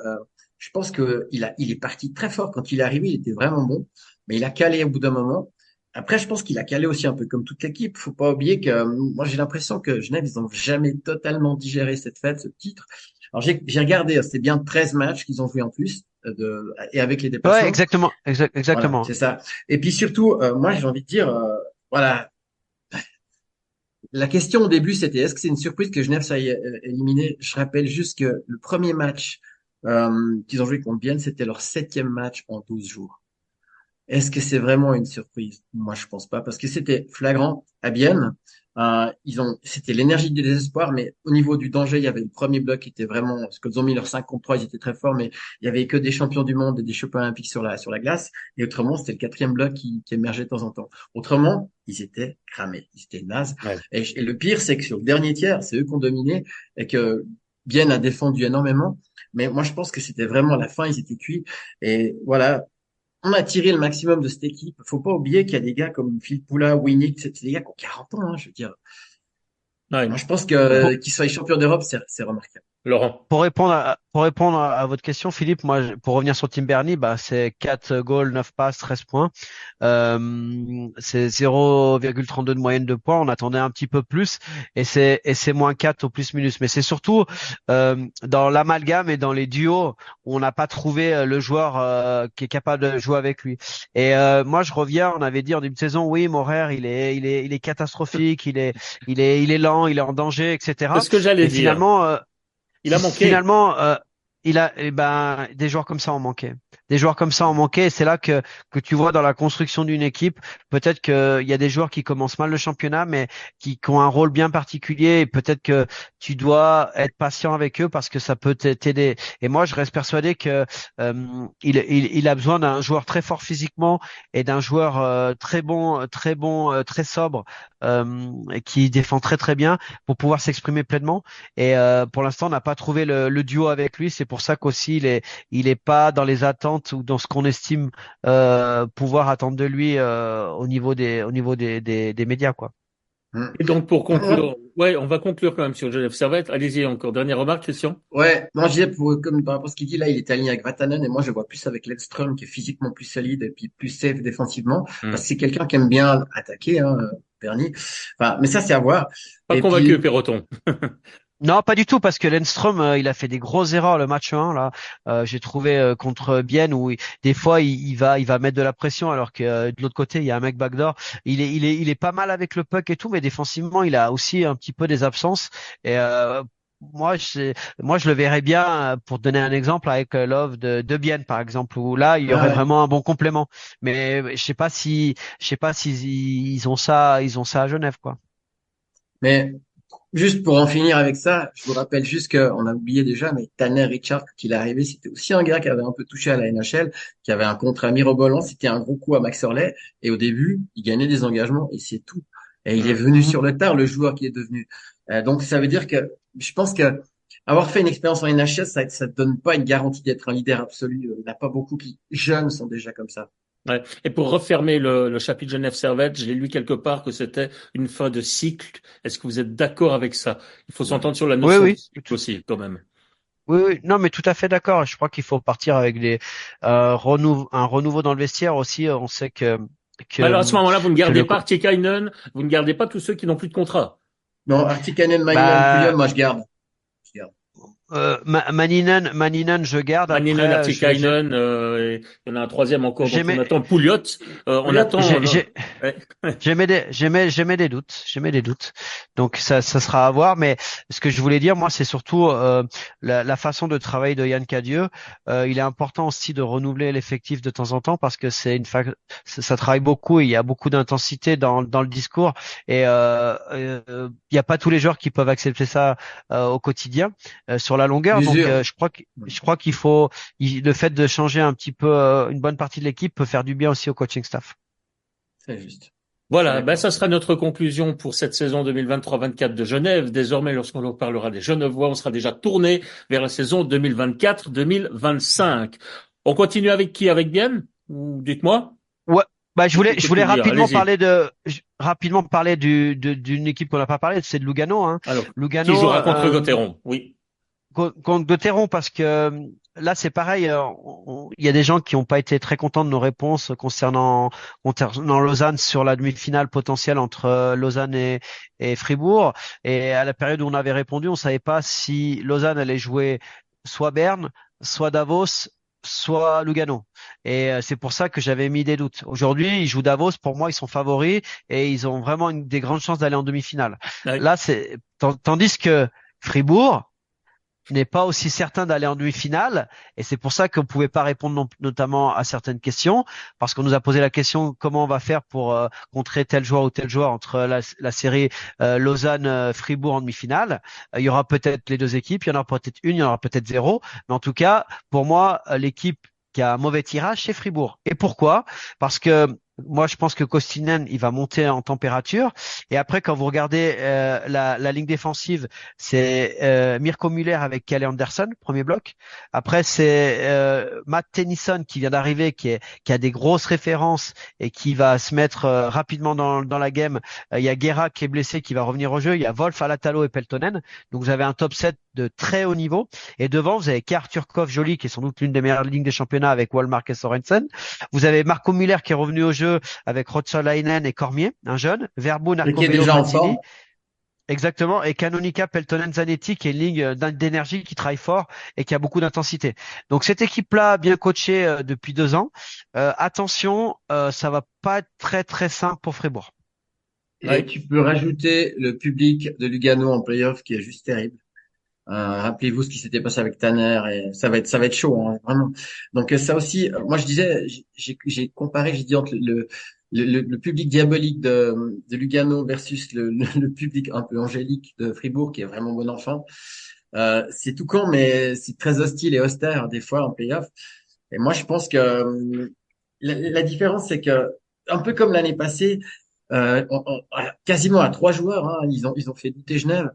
Je pense il est parti très fort quand il est arrivé, il était vraiment bon, mais il a calé au bout d'un moment. Après, je pense qu'il a calé aussi un peu comme toute l'équipe. Faut pas oublier que moi, j'ai l'impression que Genève, ils ont jamais totalement digéré cette fête, ce titre. Alors, j'ai regardé, c'était bien 13 matchs qu'ils ont joué en plus, et avec les Ouais, déplacements. exactement, Voilà, exactement. c'est ça. Et puis surtout, moi, j'ai envie de dire, voilà, la question au début, c'était est-ce que c'est une surprise que Genève soit éliminé? Je rappelle juste que le premier match qu'ils ont joué contre Bienne, c'était leur septième match en 12 jours. Est-ce que c'est vraiment une surprise? Moi, je pense pas, parce que c'était flagrant à Bienne. C'était l'énergie du désespoir, mais au niveau du danger, il y avait le premier bloc qui était vraiment, parce qu'ils ont mis leur 5 contre 3, ils étaient très forts, mais il y avait que des champions du monde et des champions olympiques sur la glace. Et autrement, c'était le quatrième bloc qui émergeait de temps en temps. Autrement, ils étaient cramés, ils étaient nazes. Ouais. Et le pire, c'est que sur le dernier tiers, c'est eux qui ont dominé et que Bienne a défendu énormément. Mais moi, je pense que c'était vraiment la fin, ils étaient cuits. Et voilà, on a tiré le maximum de cette équipe. Faut pas oublier qu'il y a des gars comme Phil Poula, Winnick, c'est des gars qui ont 40 ans, hein, je veux dire. Ouais. Moi, je pense que qu'ils soient champions d'Europe, c'est remarquable. Laurent. Pour répondre à votre question, Philippe, moi, pour revenir sur Tim Berni, c'est 4 goals, 9 passes, 13 points. C'est 0,32 de moyenne de points. On attendait un petit peu plus et c'est moins 4 au plus-minus. Mais c'est surtout dans l'amalgame et dans les duos où on n'a pas trouvé le joueur qui est capable de jouer avec lui. Et moi, je reviens, on avait dit en début de saison, oui, Morer, il est catastrophique, il est lent, il est en danger, C'est etc. ce que j'allais Mais dire. Il a manqué. finalement, des joueurs comme ça ont manqué. Des joueurs comme ça ont manqué, et c'est là que tu vois dans la construction d'une équipe, peut-être qu'il y a des joueurs qui commencent mal le championnat, mais qui ont un rôle bien particulier, et peut-être que tu dois être patient avec eux parce que ça peut t'aider. Et moi, je reste persuadé que il a besoin d'un joueur très fort physiquement et d'un joueur très bon, très sobre, et qui défend très très bien pour pouvoir s'exprimer pleinement. Et pour l'instant, on n'a pas trouvé le duo avec lui. C'est pour ça qu'aussi il est pas dans les attentes ou dans ce qu'on estime pouvoir attendre de lui au niveau des médias, quoi. Hum. Et donc, pour conclure, ouais, on va conclure quand même sur Genève Servette. Allez-y, encore. Dernière remarque, Christian? Ouais, non, je disais, comme par rapport à ce qu'il dit là, il est aligné avec Vatanen et moi je le vois plus avec Ledström qui est physiquement plus solide et puis plus safe défensivement parce que c'est quelqu'un qui aime bien attaquer, hein, Bernie. Enfin, mais ça c'est à voir. Pas Et convaincu, puis, Perroton. Non, pas du tout, parce que Lenström, il a fait des grosses erreurs le match 1 là. J'ai trouvé contre Bienne où des fois il va mettre de la pression alors que de l'autre côté il y a un mec backdoor. Il est pas mal avec le puck et tout, mais défensivement il a aussi un petit peu des absences. Et moi je le verrais bien pour te donner un exemple avec Love de Bienne par exemple où là il y aurait ouais. vraiment un bon complément. Mais je sais pas si ils ont ça à Genève, quoi. Mais juste pour en finir avec ça, je vous rappelle juste qu'on a oublié déjà, mais Tanner Richard, quand il est arrivé, c'était aussi un gars qui avait un peu touché à la NHL, qui avait un contrat mirobolant, c'était un gros coup à Max Orley, et au début, il gagnait des engagements, et c'est tout. Et il est venu Mhm. sur le tard, le joueur qui est devenu. Donc ça veut dire que je pense que avoir fait une expérience en NHL, ça te donne pas une garantie d'être un leader absolu. Il n'y en a pas beaucoup qui, jeunes, sont déjà comme ça. Ouais. Et pour refermer le chapitre Genève Servette, j'ai lu quelque part que c'était une fin de cycle. Est-ce que vous êtes d'accord avec ça? Il faut Ouais. s'entendre sur la Oui, notion de oui. cycle aussi, quand même. Oui, oui, non, mais tout à fait d'accord. Je crois qu'il faut partir avec un renouveau dans le vestiaire aussi. On sait Mais alors à ce que moment-là, vous ne que gardez le pas Artikainen, vous ne gardez pas tous ceux qui n'ont plus de contrat. Non, Artikainen, Maïnen, Puyol, bah moi je garde. Je garde. Maninen, je garde. Maninen, Après, Artikainen, et il y en a un troisième encore dont on j'aimais attend, Pouliot. On Pouliot, attend. Ouais. j'aimais des doutes. Donc ça sera à voir. Mais ce que je voulais dire, moi, c'est surtout la façon de travailler de Yann Cadieux. Il est important aussi de renouveler l'effectif de temps en temps parce que ça travaille beaucoup et il y a beaucoup d'intensité dans le discours et il n'y a pas tous les joueurs qui peuvent accepter ça au quotidien sur la longueur. Donc L'usure. je crois le fait de changer un petit peu une bonne partie de l'équipe peut faire du bien aussi au coaching staff. C'est juste. Je suis Voilà, ben d'accord. ça sera notre conclusion pour cette saison 2023-24 de Genève. Désormais, lorsqu'on leur parlera des Genevois, on sera déjà tourné vers la saison 2024-2025. On continue avec qui? Avec Bienne? Ou dites-moi. Ouais, bah Je je t'écoute voulais tout dire. Allez-y. rapidement parler d'une équipe qu'on n'a pas parlé, c'est de Lugano, hein. Alors, qui Lugano jouera contre Gauthieron? Oui. contre Gauthieron parce que là c'est pareil, il y a des gens qui n'ont pas été très contents de nos réponses concernant Lausanne sur la demi-finale potentielle entre Lausanne et Fribourg. Et à la période où on avait répondu, on savait pas si Lausanne allait jouer soit Berne, soit Davos, soit Lugano. Et c'est pour ça que j'avais mis des doutes. Aujourd'hui, ils jouent Davos. Pour moi, ils sont favoris et ils ont vraiment des grandes chances d'aller en demi-finale. Ouais. Là, tandis que Fribourg n'est pas aussi certain d'aller en demi-finale et c'est pour ça qu'on pouvait pas répondre notamment à certaines questions parce qu'on nous a posé la question comment on va faire pour contrer tel joueur ou tel joueur entre la série Lausanne-Fribourg en demi-finale. Il y aura peut-être les deux équipes, il y en aura peut-être une, il y en aura peut-être zéro, mais en tout cas pour moi l'équipe qui a un mauvais tirage c'est Fribourg. Et pourquoi? Parce que moi, je pense que Kostinen, il va monter en température. Et après, quand vous regardez la ligne défensive, c'est Mirko Müller avec Kalle Anderson, premier bloc. Après, c'est Matt Tennyson qui vient d'arriver, qui a des grosses références et qui va se mettre rapidement dans la game. Il y a Guerra qui est blessé, qui va revenir au jeu. Il y a Wolf, Alatalo et Peltonen. Donc, vous avez un top 7 de très haut niveau. Et devant, vous avez Arthur Koff, Joly, qui est sans doute l'une des meilleures lignes des championnats avec Wallmark et Sorensen. Vous avez Marco Müller qui est revenu au jeu avec Rotsalainen et Cormier, un jeune. Verboen, Et qui est Arcobello, déjà en Platini. forme. Exactement. Et Canonica, Peltonen, Zanetti, qui est une ligne d'énergie qui travaille fort et qui a beaucoup d'intensité. Donc cette équipe-là, bien coachée depuis 2 ans, attention, ça va pas être très très simple pour Fribourg. Et Ouais. tu peux rajouter le public de Lugano en playoff qui est juste terrible. Rappelez-vous ce qui s'était passé avec Tanner et ça va être chaud, hein, vraiment. Donc ça aussi, moi je disais, j'ai comparé, j'ai dit entre le public diabolique de Lugano versus le public un peu angélique de Fribourg qui est vraiment bon enfant. C'est tout con, mais c'est très hostile et austère des fois en playoff. Et moi je pense que la différence c'est que un peu comme l'année passée. Quasiment à 3 joueurs, hein, ils ont fait douter Genève.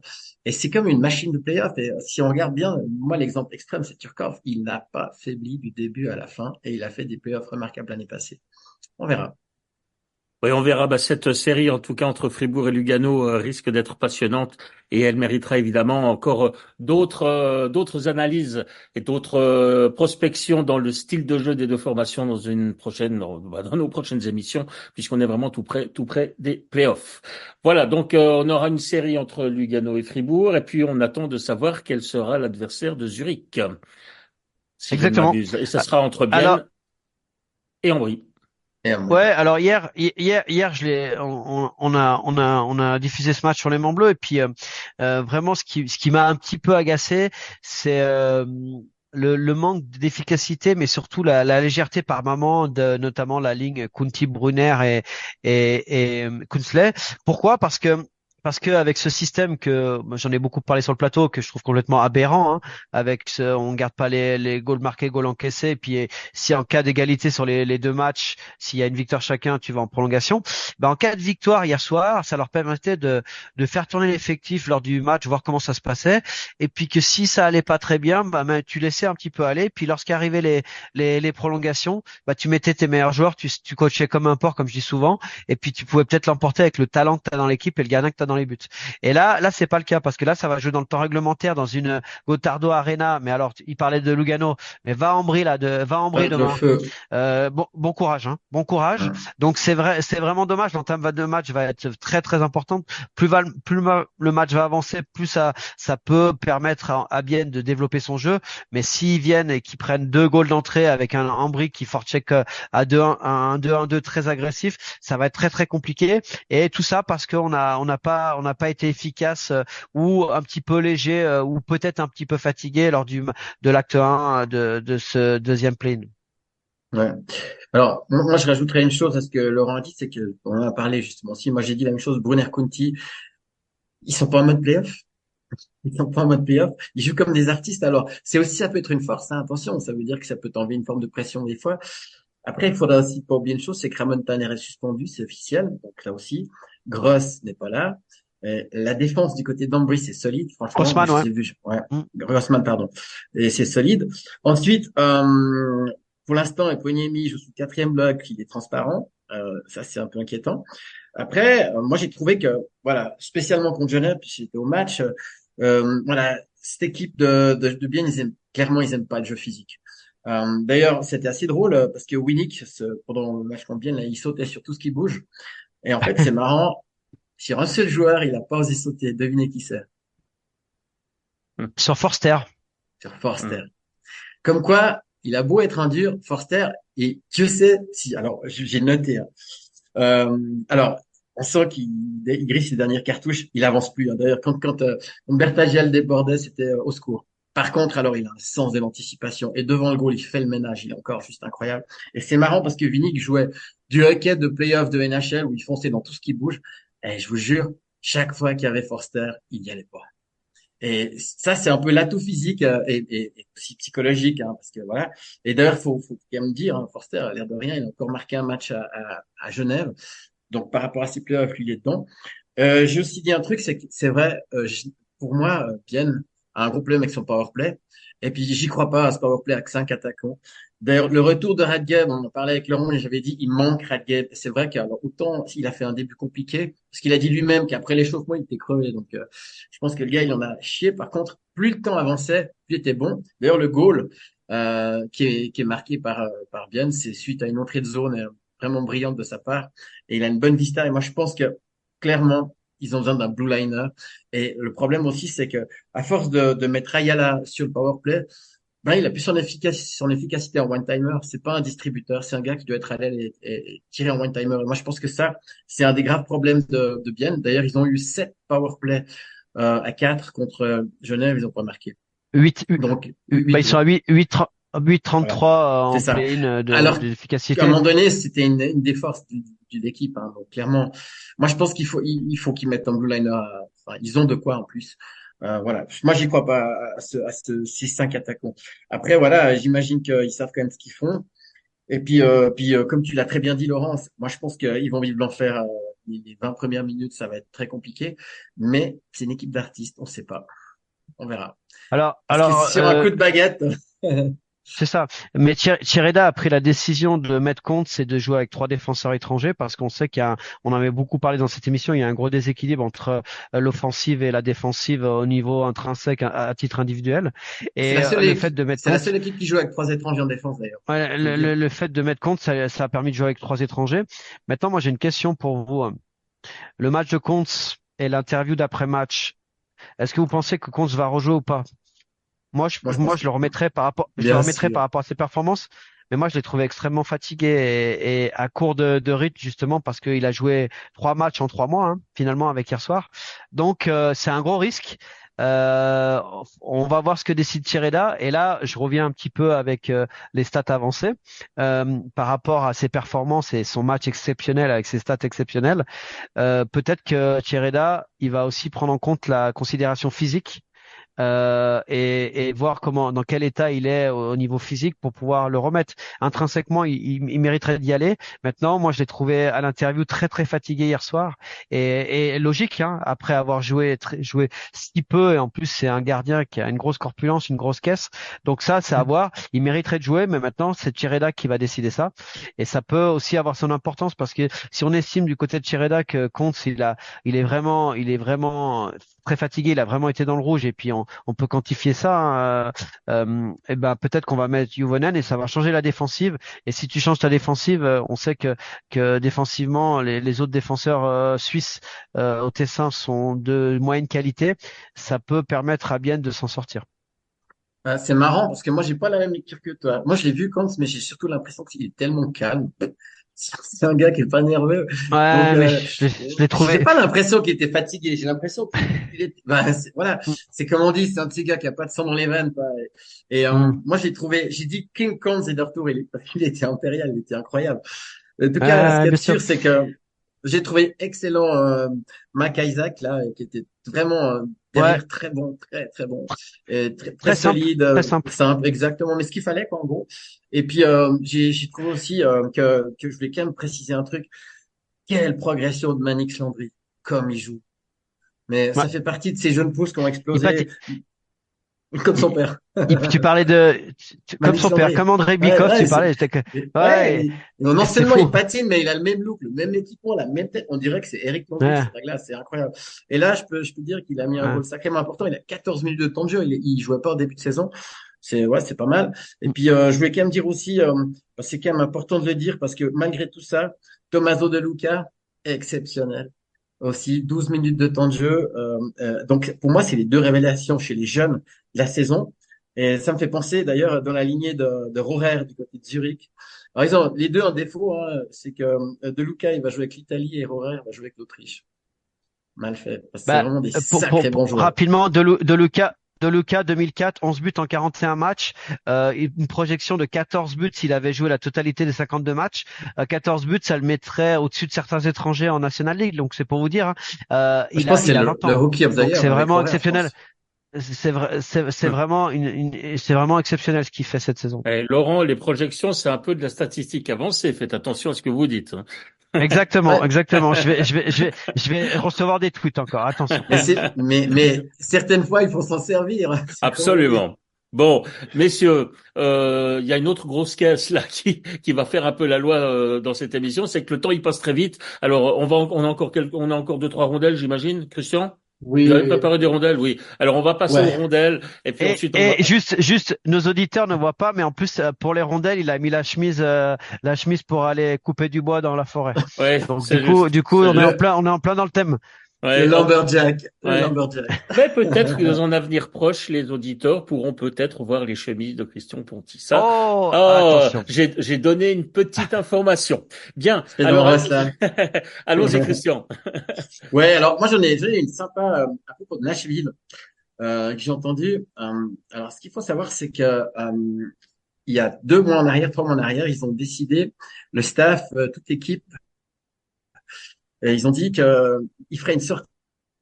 Et c'est comme une machine de playoff. Et si on regarde bien, moi, l'exemple extrême, c'est Turkov. Il n'a pas faibli du début à la fin et il a fait des playoffs remarquables l'année passée. On verra. Oui, on verra. Bah, cette série, en tout cas entre Fribourg et Lugano, risque d'être passionnante et elle méritera évidemment encore d'autres analyses et d'autres prospections dans le style de jeu des deux formations dans nos prochaines émissions, puisqu'on est vraiment tout près des playoffs. Voilà, donc on aura une série entre Lugano et Fribourg, et puis on attend de savoir quel sera l'adversaire de Zurich, si je ne Exactement. m'abuse. Et ça sera entre Alors, Bienne et Ambry. Et, ouais, alors hier, on a diffusé ce match sur les Monts Bleus et puis vraiment ce qui m'a un petit peu agacé, c'est le manque d'efficacité, mais surtout la légèreté par moment de notamment la ligne Kunti Brunner et Kunzle. Pourquoi? Parce que parce que avec ce système que moi, j'en ai beaucoup parlé sur le plateau, que je trouve complètement aberrant, hein, on garde pas les goals marqués, goals encaissés, et puis si en cas d'égalité sur les deux matchs, s'il y a une victoire chacun, tu vas en prolongation. Ben, en cas de victoire hier soir, ça leur permettait de faire tourner l'effectif lors du match, voir comment ça se passait, et puis que si ça allait pas très bien, ben, tu laissais un petit peu aller, puis lorsqu'arrivaient les prolongations, bah tu mettais tes meilleurs joueurs, tu coachais comme un porc, comme je dis souvent, et puis tu pouvais peut-être l'emporter avec le talent que tu as dans l'équipe et le gardien que tu as dans les buts. Et là c'est pas le cas, parce que là ça va jouer dans le temps réglementaire dans une Gotardo Arena. Mais alors il parlait de Lugano, mais va à Ambry Le demain. feu. Bon courage, hein, bon courage. Ouais. Donc c'est vraiment dommage. L'entame de match va être très très importante. Le match va avancer, plus ça peut permettre à Bienne de développer son jeu. Mais s'ils viennent et qu'ils prennent 2 goals d'entrée avec un Ambry qui forecheck à 2-1, un 2-1-2 très agressif, ça va être très très compliqué. Et tout ça parce qu'on n'a pas été efficace, ou un petit peu léger, ou peut-être un petit peu fatigué lors de l'acte 1 de ce deuxième play. Ouais. Alors, moi, je rajouterais une chose à ce que Laurent a dit, c'est que on en a parlé justement. Si moi j'ai dit la même chose, Brunner Conti, ils sont pas en mode playoff. Ils sont pas en mode playoff. Ils jouent comme des artistes. Alors, c'est aussi, ça peut être une force, hein, attention. Ça veut dire que ça peut t'enlever une forme de pression des fois. Après, il faudra aussi pas oublier une chose, c'est que Ramon Tanner est suspendu, c'est officiel. Donc là aussi, Gross n'est pas là. La défense du côté d'Ambry, c'est solide. Franchement, Haussmann, ouais. j'ai vu, ouais, Mm. Grossman, pardon. Et c'est solide. Ensuite, pour l'instant, Eponiemi joue sous le 4e bloc, il est transparent. Ça, c'est un peu inquiétant. Après, moi, j'ai trouvé que, voilà, spécialement contre Genève, puis j'étais au match, voilà, cette équipe de Bienne, clairement, ils aiment pas le jeu physique. D'ailleurs, c'était assez drôle parce que Winnick, pendant le match contre Bienne, là, il sautait sur tout ce qui bouge. Et en fait, c'est marrant. Sur un seul joueur, il a pas osé sauter. Devinez qui c'est? Sur Forster. Sur Forster. Comme quoi, il a beau être un dur, Forster, et Dieu sait si. Alors, j'ai noté, hein. Alors, on sent qu'il grille ses dernières cartouches. Il avance plus, hein. D'ailleurs, quand Umberto Gial débordait, c'était au secours. Par contre, alors, il a un sens de l'anticipation. Et devant le goal, il fait le ménage. Il est encore juste incroyable. Et c'est marrant parce que Vinicius jouait du hockey de playoff de NHL où il fonçait dans tout ce qui bouge. Et je vous jure, chaque fois qu'il y avait Forster, il n'y allait pas. Et ça, c'est un peu l'atout physique et aussi psychologique, hein, parce que voilà. Et d'ailleurs, faut quand même dire, hein, Forster, a l'air de rien, il a encore marqué un match à Genève. Donc, par rapport à ses playoffs, lui, il est dedans. J'ai aussi dit un truc, c'est que c'est vrai, pour moi, Bienne a un gros problème avec son powerplay. Et puis, j'y crois pas à ce powerplay avec 5 attaquants. D'ailleurs, le retour de Radgeb, on en parlait avec Laurent et j'avais dit, il manque Radgeb. C'est vrai qu'alors, autant il a fait un début compliqué, parce qu'il a dit lui-même qu'après l'échauffement, il était crevé. Donc, je pense que le gars, il en a chié. Par contre, plus le temps avançait, plus il était bon. D'ailleurs, le goal qui est marqué par Bienne, c'est suite à une entrée de zone vraiment brillante de sa part. Et il a une bonne vista. Et moi, je pense que clairement, ils ont besoin d'un blue liner. Et le problème aussi, c'est que à force de mettre Ayala sur le power play, ben, il a plus son efficacité en one-timer. C'est pas un distributeur, c'est un gars qui doit être à l'aile et tirer en one-timer. Et moi, je pense que ça, c'est un des graves problèmes de Bienne. D'ailleurs, ils ont eu 7 power play à 4 contre Genève, ils ont pas marqué. 8, Donc, bah, ils sont à 8,33 voilà, c'est en ça. play-in Alors, d'efficacité. à un moment donné, c'était une des forces de l'équipe. Hein. Donc, clairement, moi, je pense il faut qu'ils mettent un blue liner. Enfin, ils ont de quoi en plus. Voilà. Moi, j'y crois pas ces 5 attaquants. Après, voilà, j'imagine qu'ils savent quand même ce qu'ils font. Et puis, comme tu l'as très bien dit, Laurence, moi, je pense qu'ils vont vivre l'enfer. Les 20 premières minutes, ça va être très compliqué. Mais c'est une équipe d'artistes, on sait pas. On verra. Parce que sur un coup de baguette. C'est ça. Mais Chireda a pris la décision de mettre compte, c'est de jouer avec 3 défenseurs étrangers, parce qu'on sait on en avait beaucoup parlé dans cette émission, il y a un gros déséquilibre entre l'offensive et la défensive au niveau intrinsèque à titre individuel. Et le fait de mettre C'est la compte, seule équipe qui joue avec 3 étrangers en défense d'ailleurs. ouais, le fait de mettre compte, ça a permis de jouer avec 3 étrangers. Maintenant, moi j'ai une question pour vous. Le match de Kuntz et l'interview d'après-match, est-ce que vous pensez que Kuntz va rejouer ou pas? Moi, je pense Je le remettrais bien sûr. par rapport à ses performances, mais moi, je l'ai trouvé extrêmement fatigué et à court de rythme, justement, parce qu'il a joué 3 matchs en 3 mois, hein, finalement, avec hier soir. Donc, c'est un gros risque. On va voir ce que décide Chereda. Et là, je reviens un petit peu avec les stats avancées par rapport à ses performances et son match exceptionnel avec ses stats exceptionnelles. Peut-être que Chereda, il va aussi prendre en compte la considération physique et voir dans quel état il est au niveau physique pour pouvoir le remettre. Intrinsèquement, il mériterait d'y aller. Maintenant, moi, je l'ai trouvé à l'interview très très fatigué hier soir et logique, hein, après avoir joué si peu et en plus c'est un gardien qui a une grosse corpulence, une grosse caisse. Donc ça, c'est à voir. Il mériterait de jouer, mais maintenant c'est Chereda qui va décider ça et ça peut aussi avoir son importance parce que si on estime du côté de Chereda que Kuntz il est vraiment très fatigué, il a vraiment été dans le rouge et puis on peut quantifier ça. Et ben peut-être qu'on va mettre Juvonen et ça va changer la défensive. Et si tu changes ta défensive, on sait que défensivement les autres défenseurs suisses au Tessin sont de moyenne qualité. Ça peut permettre à Bienne de s'en sortir. C'est marrant parce que moi j'ai pas la même lecture que toi. Moi je l'ai vu Kantz, mais j'ai surtout l'impression qu'il est tellement calme. C'est un gars qui est pas nerveux. Donc Ouais, mais je l'ai j'ai trouvé. pas l'impression qu'il était fatigué. J'ai l'impression qu'il est. Voilà, Mm, c'est comme on dit, c'est un de ces gars qui a pas de sang dans les veines. Quoi. Et mm. moi j'ai trouvé, j'ai dit King Kantz est de retour. Parce qu'il était impérial, il était incroyable. En tout cas, ce qu'il y a Bien de sûr. sûr, c'est que j'ai trouvé excellent Mac Isaac là, qui était vraiment Ouais, derrière très bon, très très bon, et très très très simple, solide, très simple. simple, exactement, mais ce qu'il fallait quoi en gros. Et puis j'ai trouvé aussi que je voulais quand même préciser un truc. Quelle progression de Manix Landry, comme il joue. Mais Ouais. ça fait partie de ces jeunes pousses qui ont Il, pat- explosé comme son père. tu parlais comme Manix son père, Landry. comme André Ouais, Bikov, ouais, tu parlais. ouais, Ouais, non c'est seulement il fou. patine, mais il a le même look, le même équipement, la même tête. On dirait que c'est Eric Landry Ouais, sur la glace, c'est incroyable. Et là, je peux dire qu'il a mis un ouais. rôle sacrément important. Il a 14 minutes de temps de jeu. Il jouait pas au début de saison. Ouais, c'est pas mal. Et Mm. puis, je voulais quand même dire aussi, c'est quand même important de le dire parce que malgré tout ça, Tommaso De Luca, exceptionnel. Aussi, 12 minutes de temps de jeu. Donc, pour moi, c'est les deux révélations chez les jeunes de la saison. Et ça me fait penser d'ailleurs dans la lignée de Rohrer du côté de Zurich. Alors, ils ont les deux un défaut, hein, c'est que De Luca, il va jouer avec l'Italie et Rohrer va jouer avec l'Autriche. Mal fait. Parce que c'est Bah, vraiment des sacrés bons joueurs. rapidement, de Luca 2004, 11 buts en 41 matchs, une projection de 14 buts s'il avait joué la totalité des 52 matchs. 14 buts, ça le mettrait au-dessus de certains étrangers en National League, donc c'est pour vous dire. Hein. Je pense que c'est Il a le, 20 le ans, Rookie of the donc Year c'est avec vraiment Rohrer, je exceptionnel. pense. C'est vraiment c'est vraiment exceptionnel ce qu'il fait cette saison. Eh, Laurent, les projections, c'est un peu de la statistique avancée. Faites attention à ce que vous dites. Hein. Exactement, Ouais, exactement. Je vais recevoir des tweets encore. Attention. mais certaines fois, il faut s'en servir. C'est comme on dit. Absolument. Bon, messieurs, il y a une autre grosse caisse là qui va faire un peu la loi dans cette émission, c'est que le temps il passe très vite. Alors on a encore deux trois rondelles, j'imagine, Christian. Vous Oui, avez oui. préparé des rondelles, oui. Alors on va passer aux Ouais. rondelles et puis ensuite on va. Et juste, nos auditeurs ne voient pas, mais en plus, pour les rondelles, il a mis la chemise pour aller couper du bois dans la forêt. Ouais, Donc, c'est juste, c'est on est juste. Le, on est en plein dans le thème. le Ouais, Lumberjack. Le ouais. Lumberjack. Mais peut-être que dans un avenir proche, les auditeurs pourront peut-être voir les chemises de Christian Ponty. Ça, Oh, oh, attention. j'ai donné une petite information. Bien. C'est dans Alors, Ruslan. allons-y, Christian. Ouais, alors moi j'en ai une sympa à propos de Nashville que j'ai entendu. Alors ce qu'il faut savoir, c'est que il y a 2 mois en arrière, 3 mois en arrière, ils ont décidé, le staff, toute l'équipe, et ils ont dit que ils feraient une sortie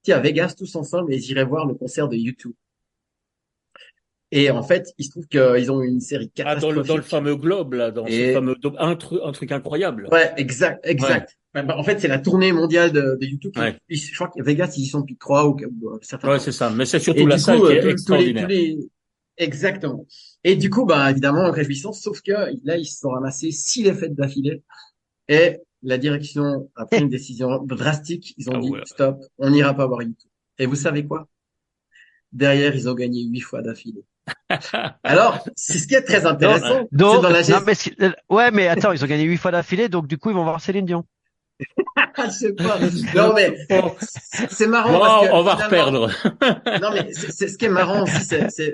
à Vegas tous ensemble et ils iraient voir le concert de U2. Et en fait, il se trouve qu'ils ont eu une série Ah, dans le catastrophique. fameux globe, là, dans ce Et fameux, un truc incroyable. ouais, exact, Ouais, exact. En fait, c'est la tournée mondiale de U2. ouais, Je crois que Vegas, ils y sont depuis 3 ou certain ouais, temps. c'est ça. Mais c'est surtout Et la du salle coup, qui est tous extraordinaire. les, exactement. Et du coup, bah, évidemment, réjouissance, sauf que là, ils se sont ramassés 6 défaites d'affilée. Et la direction a pris une décision drastique. Ils ont Ah dit, ouais. stop, on n'ira pas voir YouTube. Et vous savez quoi? Derrière, ils ont gagné 8 fois d'affilée. Alors, c'est ce qui est très Donc, intéressant. C'est dans donc, la non, gestion. mais ouais, mais attends, ils ont gagné 8 fois d'affilée, donc du coup, ils vont voir Céline Dion. Je sais pas. Non, mais Bon, c'est marrant parce bon, on que va finalement, reperdre. non, mais c'est ce qui est marrant aussi,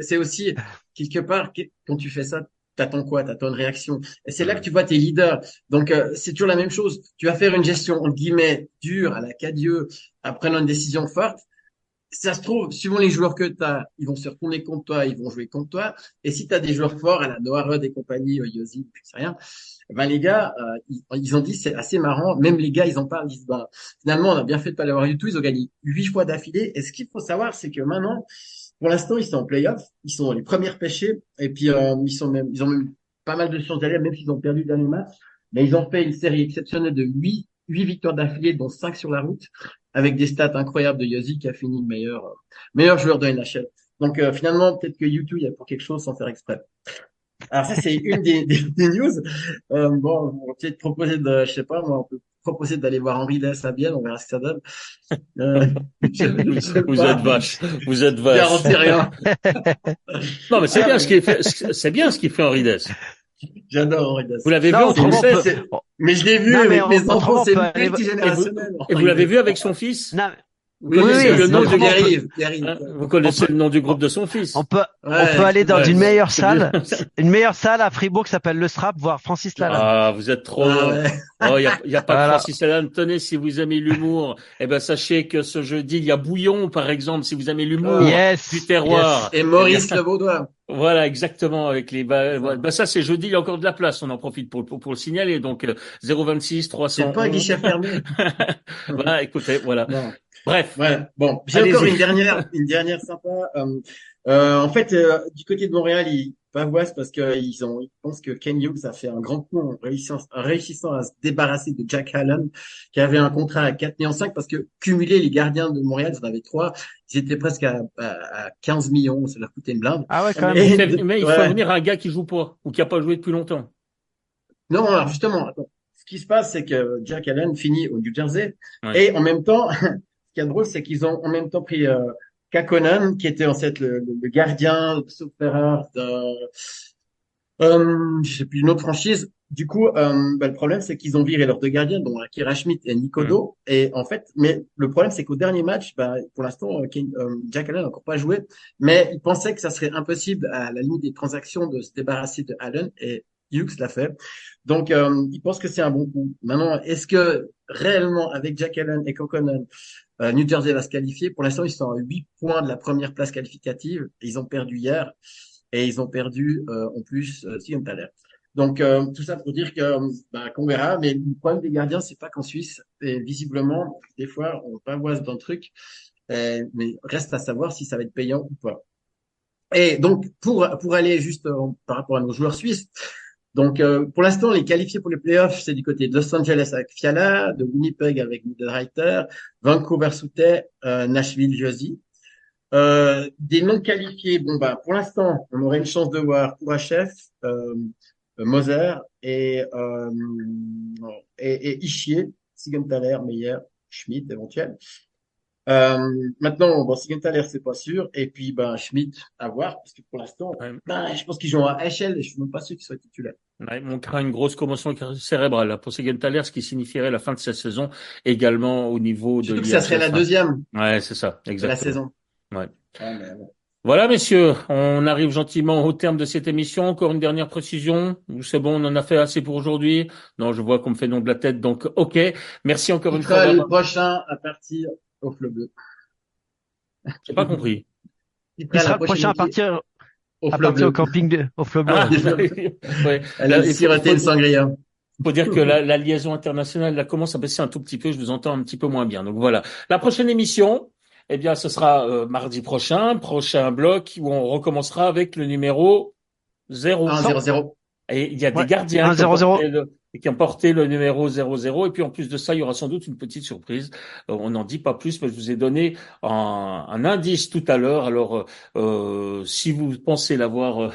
c'est aussi quelque part quand tu fais ça, t'attends quoi? T'attends une réaction. Et c'est là que tu vois tes leaders. Donc c'est toujours la même chose. Tu vas faire une gestion entre guillemets dure à la Cadieux, en prenant une décision forte. ça se trouve, suivant les joueurs que tu as, ils vont se retourner contre toi, ils vont jouer contre toi. Et si tu as des joueurs forts, à la Noah Rudd et compagnie, Yosi, je sais rien, ben les gars, ils ont dit c'est assez marrant. Même les gars, ils en parlent, ils disent bah finalement on a bien fait de pas l'avoir du tout. Ils ont gagné 8 fois d'affilée. Et ce qu'il faut savoir, c'est que maintenant, pour l'instant, ils sont en playoff, ils sont les premiers pêchés. Et puis ils ont même pas mal de chances d'aller, même s'ils ont perdu le dernier match. Mais ils ont fait une série exceptionnelle de 8 victoires d'affilée, dont 5 sur la route, avec des stats incroyables de Yosi qui a fini meilleur joueur de NHL. Donc finalement, peut-être que YouTube, il y a pour quelque chose sans faire exprès. Alors ça, c'est une des news. Bon, on peut peut-être proposer je sais pas, moi, on peut proposer d'aller voir Henri Dess à Bienne, on verra ce que ça donne. Je sais Vous pas. êtes vache. Vous êtes vache. Garantis rien. Non, mais c'est bien ce qu'il fait. C'est bien ce qu'il fait Henri Dess. J'adore Henri Dess. Vous l'avez vu Non, en autrement, français. Mais je l'ai vu Non, mais avec mes autrement, enfants, on c'est peut aller- multigénérationnel. Et vous l'avez vu avec son fils? Non, Vous Oui, connaissez oui, le c'est nom notre du Pierre-Yves. hein, vous connaissez On peut- le nom du groupe de son fils? on peut, on Ouais, peut aller dans ouais, une meilleure c'est bien. salle, une meilleure salle à Fribourg qui s'appelle Le Strap, voir Francis Lalanne. Ah, vous êtes trop. Ah ouais. Oh, y a pas que Voilà. Francis Lalanne. Tenez, si vous aimez l'humour, eh ben, sachez que ce jeudi, il y a Bouillon, par exemple, si vous aimez l'humour Yes. du terroir. Et Maurice Le Vaudois. Voilà, exactement, avec les, bah, ça, c'est jeudi, il y a encore de la place. On en profite pour le signaler. Donc, 026 C'est 311. pas un guichet fermé. Voilà, écoutez, voilà. Non. Bref. Ouais. Bon, j'ai Allez-y. encore une dernière sympa. En fait, du côté de Montréal, ils pavoisent parce que ils pensent que Ken Hughes a fait un grand coup en réussissant à se débarrasser de Jack Allen, qui avait un contrat à 4 millions 5 parce que cumuler les gardiens de Montréal, ils en avaient 3. Ils étaient presque à 15 millions. Ça leur coûtait une blinde. Ah ouais, quand Et- même. Mais il faut ouais. venir un gars qui joue pas, ou qui a pas joué depuis longtemps. Non, alors justement, attends. Ce qui se passe, c'est que Jack Allen finit au New Jersey. Ouais. Et en même temps, ce qui est drôle, c'est qu'ils ont en même temps pris Kakkonen, qui était en fait le gardien, sauf erreur, je sais plus, une autre franchise. Du coup, le problème, c'est qu'ils ont viré leurs deux gardiens, dont Akira Schmidt et Nicodo. Et en fait, mais le problème, c'est qu'au dernier match, pour l'instant, Jack Allen n'a encore pas joué, mais il pensait que ça serait impossible à la limite des transactions de se débarrasser de Allen, et Hughes l'a fait. Donc, il pense que c'est un bon coup. Maintenant, est-ce que réellement, avec Jack Allen et Kokkonen, New Jersey va se qualifier? Pour l'instant, ils sont à 8 points de la première place qualificative. Ils ont perdu hier et ils ont perdu en plus Siegenthaler. Donc, tout ça pour dire que qu'on verra. Mais le problème des gardiens, c'est pas qu'en Suisse, et visiblement, des fois, on pavoise dans le truc, mais reste à savoir si ça va être payant ou pas. Et donc, pour aller juste par rapport à nos joueurs suisses, donc pour l'instant, les qualifiés pour les playoffs, c'est du côté de Los Angeles avec Fiala, de Winnipeg avec Niederreiter, Vancouver Southey, Nashville Josie. Des non qualifiés, pour l'instant, on aurait une chance de voir Kourachev, Moser et Ischier, Siegenthaler, Meyer, Schmidt éventuel. Maintenant, Siegenthaler, c'est pas sûr. Et puis, Schmidt, à voir, parce que pour l'instant, Ouais. je pense qu'ils jouent à HL et je suis même pas sûr qu'ils soient titulaires. Ouais, on craint une grosse commotion cérébrale là, pour Siegenthaler, ce qui signifierait la fin de sa saison également au niveau de Surtout que ça serait la l'IHF. deuxième Ouais, c'est ça, de la exactement. saison. Ouais. Ouais. Voilà, messieurs, on arrive gentiment au terme de cette émission. Encore une dernière précision. C'est bon, on en a fait assez pour aujourd'hui. Non, je vois qu'on me fait non de la tête, donc ok. Merci encore Qui une fois. sera le prochain à partir au Fleu Bleu? J'ai pas compris. Qui Il sera la le prochain prochaine à au Fleu partir Bleu? au camping au Fleu Bleu. Ah, ouais. Là, Allez, siroter une sangria. faut dire que la liaison internationale là, commence à baisser un tout petit peu. Je vous entends un petit peu moins bien. Donc voilà. La prochaine émission, eh bien, ce sera mardi prochain bloc où on recommencera avec le numéro 0. 1-0-0. Et il y a des Ouais, gardiens 1-0-0. qui ont porté le numéro 00. Et puis, en plus de ça, il y aura sans doute une petite surprise. On n'en dit pas plus, mais je vous ai donné un indice tout à l'heure. Alors, si vous pensez l'avoir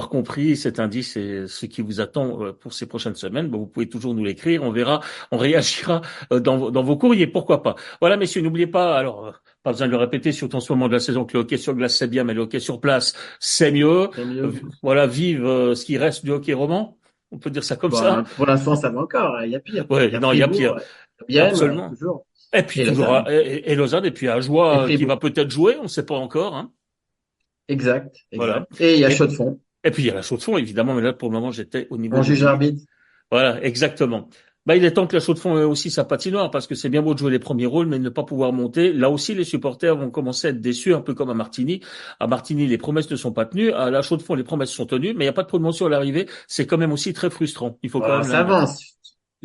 compris, cet indice est ce qui vous attend pour ces prochaines semaines, vous pouvez toujours nous l'écrire. On verra, on réagira dans vos courriers. Pourquoi pas? Voilà, messieurs, n'oubliez pas, alors, pas besoin de le répéter, surtout en ce moment de la saison, que le hockey sur glace, c'est bien, mais le hockey sur place, c'est mieux. C'est mieux. Voilà, vive ce qui reste du hockey roman. On peut dire ça comme ça. Pour l'instant, ça va encore. Il y a pire. Ouais, non, il y a pire. Bien, Absolument. toujours. Et puis Et toujours Lausanne. et Lausanne et puis Ajoie Et qui Fribourg. va peut-être jouer, on ne sait pas encore. Hein. Exact. Voilà. Et il y a Et- Chaud de Fond. Et puis il y a la chaux de fond évidemment, mais là pour le moment j'étais au niveau On du juge arbitre. Voilà, exactement. Bah, il est temps que la Chaux-de-Fonds ait aussi sa patinoire, parce que c'est bien beau de jouer les premiers rôles, mais ne pas pouvoir monter. Là aussi, les supporters vont commencer à être déçus, un peu comme à Martigny. À Martigny, les promesses ne sont pas tenues. À la Chaux-de-Fonds, les promesses sont tenues, mais il n'y a pas de promotion à l'arrivée. C'est quand même aussi très frustrant. Il faut quand même Ça l'admettre. avance.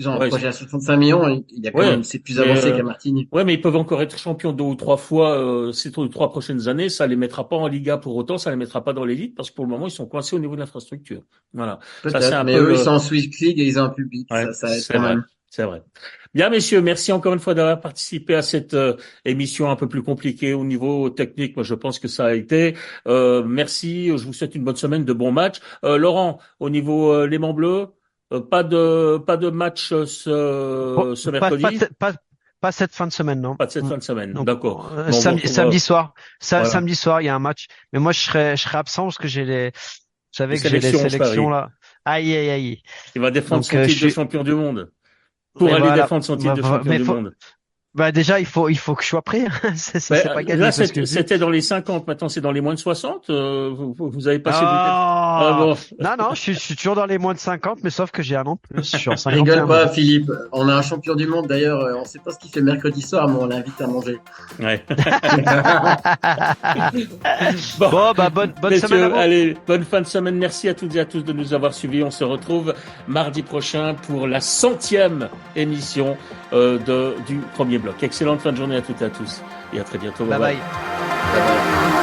Genre, un Ouais, projet à 65 millions, il y a quand ouais. même, c'est plus Mais, avancé qu'à Martigny. ouais, mais ils peuvent encore être champions 2 ou 3 fois ces 3 prochaines années. Ça les mettra pas en Liga pour autant, ça les mettra pas dans l'élite, parce que pour le moment, ils sont coincés au niveau de l'infrastructure. Voilà. Ça, c'est Peut-être, un mais peu eux, ils le... sont en Swiss League et ils ont un public. Ouais, Ça aide c'est quand vrai. même. C'est vrai. Bien, messieurs, merci encore une fois d'avoir participé à cette émission un peu plus compliquée au niveau technique. Moi, je pense que ça a été. Merci. Je vous souhaite une bonne semaine, de bons matchs. Laurent, au niveau Léman Bleu, pas de match ce mercredi. Pas cette fin de semaine, non. Pas de cette fin de semaine. Donc, D'accord. Bon, on vous samedi retrouvera. soir, Voilà. samedi soir, il y a un match. Mais moi, je serai absent parce que vous savez Les que j'ai les sélections, je sélections parie. là. Aïe, aïe, aïe. Il va défendre Donc, son je titre de suis, champion du monde. Pour et aller voilà. défendre son titre de champion Mais du monde. déjà, il faut que je sois prêt. C'est pas gagné Là, parce que c'était dans les 50, maintenant c'est dans les moins de 60. Vous avez passé du temps. Ah ah, bon. non, je suis toujours dans les moins de 50, mais sauf que j'ai un an de plus. Je suis en Rigole 51 pas, maintenant. Philippe. On a un champion du monde d'ailleurs. On sait pas ce qu'il fait mercredi soir, mais on l'invite à manger. Ouais. Bon, Bon, bah, bonne semaine à messieurs, vous. allez, bonne fin de semaine. Merci à toutes et à tous de nous avoir suivis. On se retrouve mardi prochain pour la 100e émission du premier bloc. Excellente fin de journée à toutes et à tous. Et à très bientôt. Bye bye. Bye bye.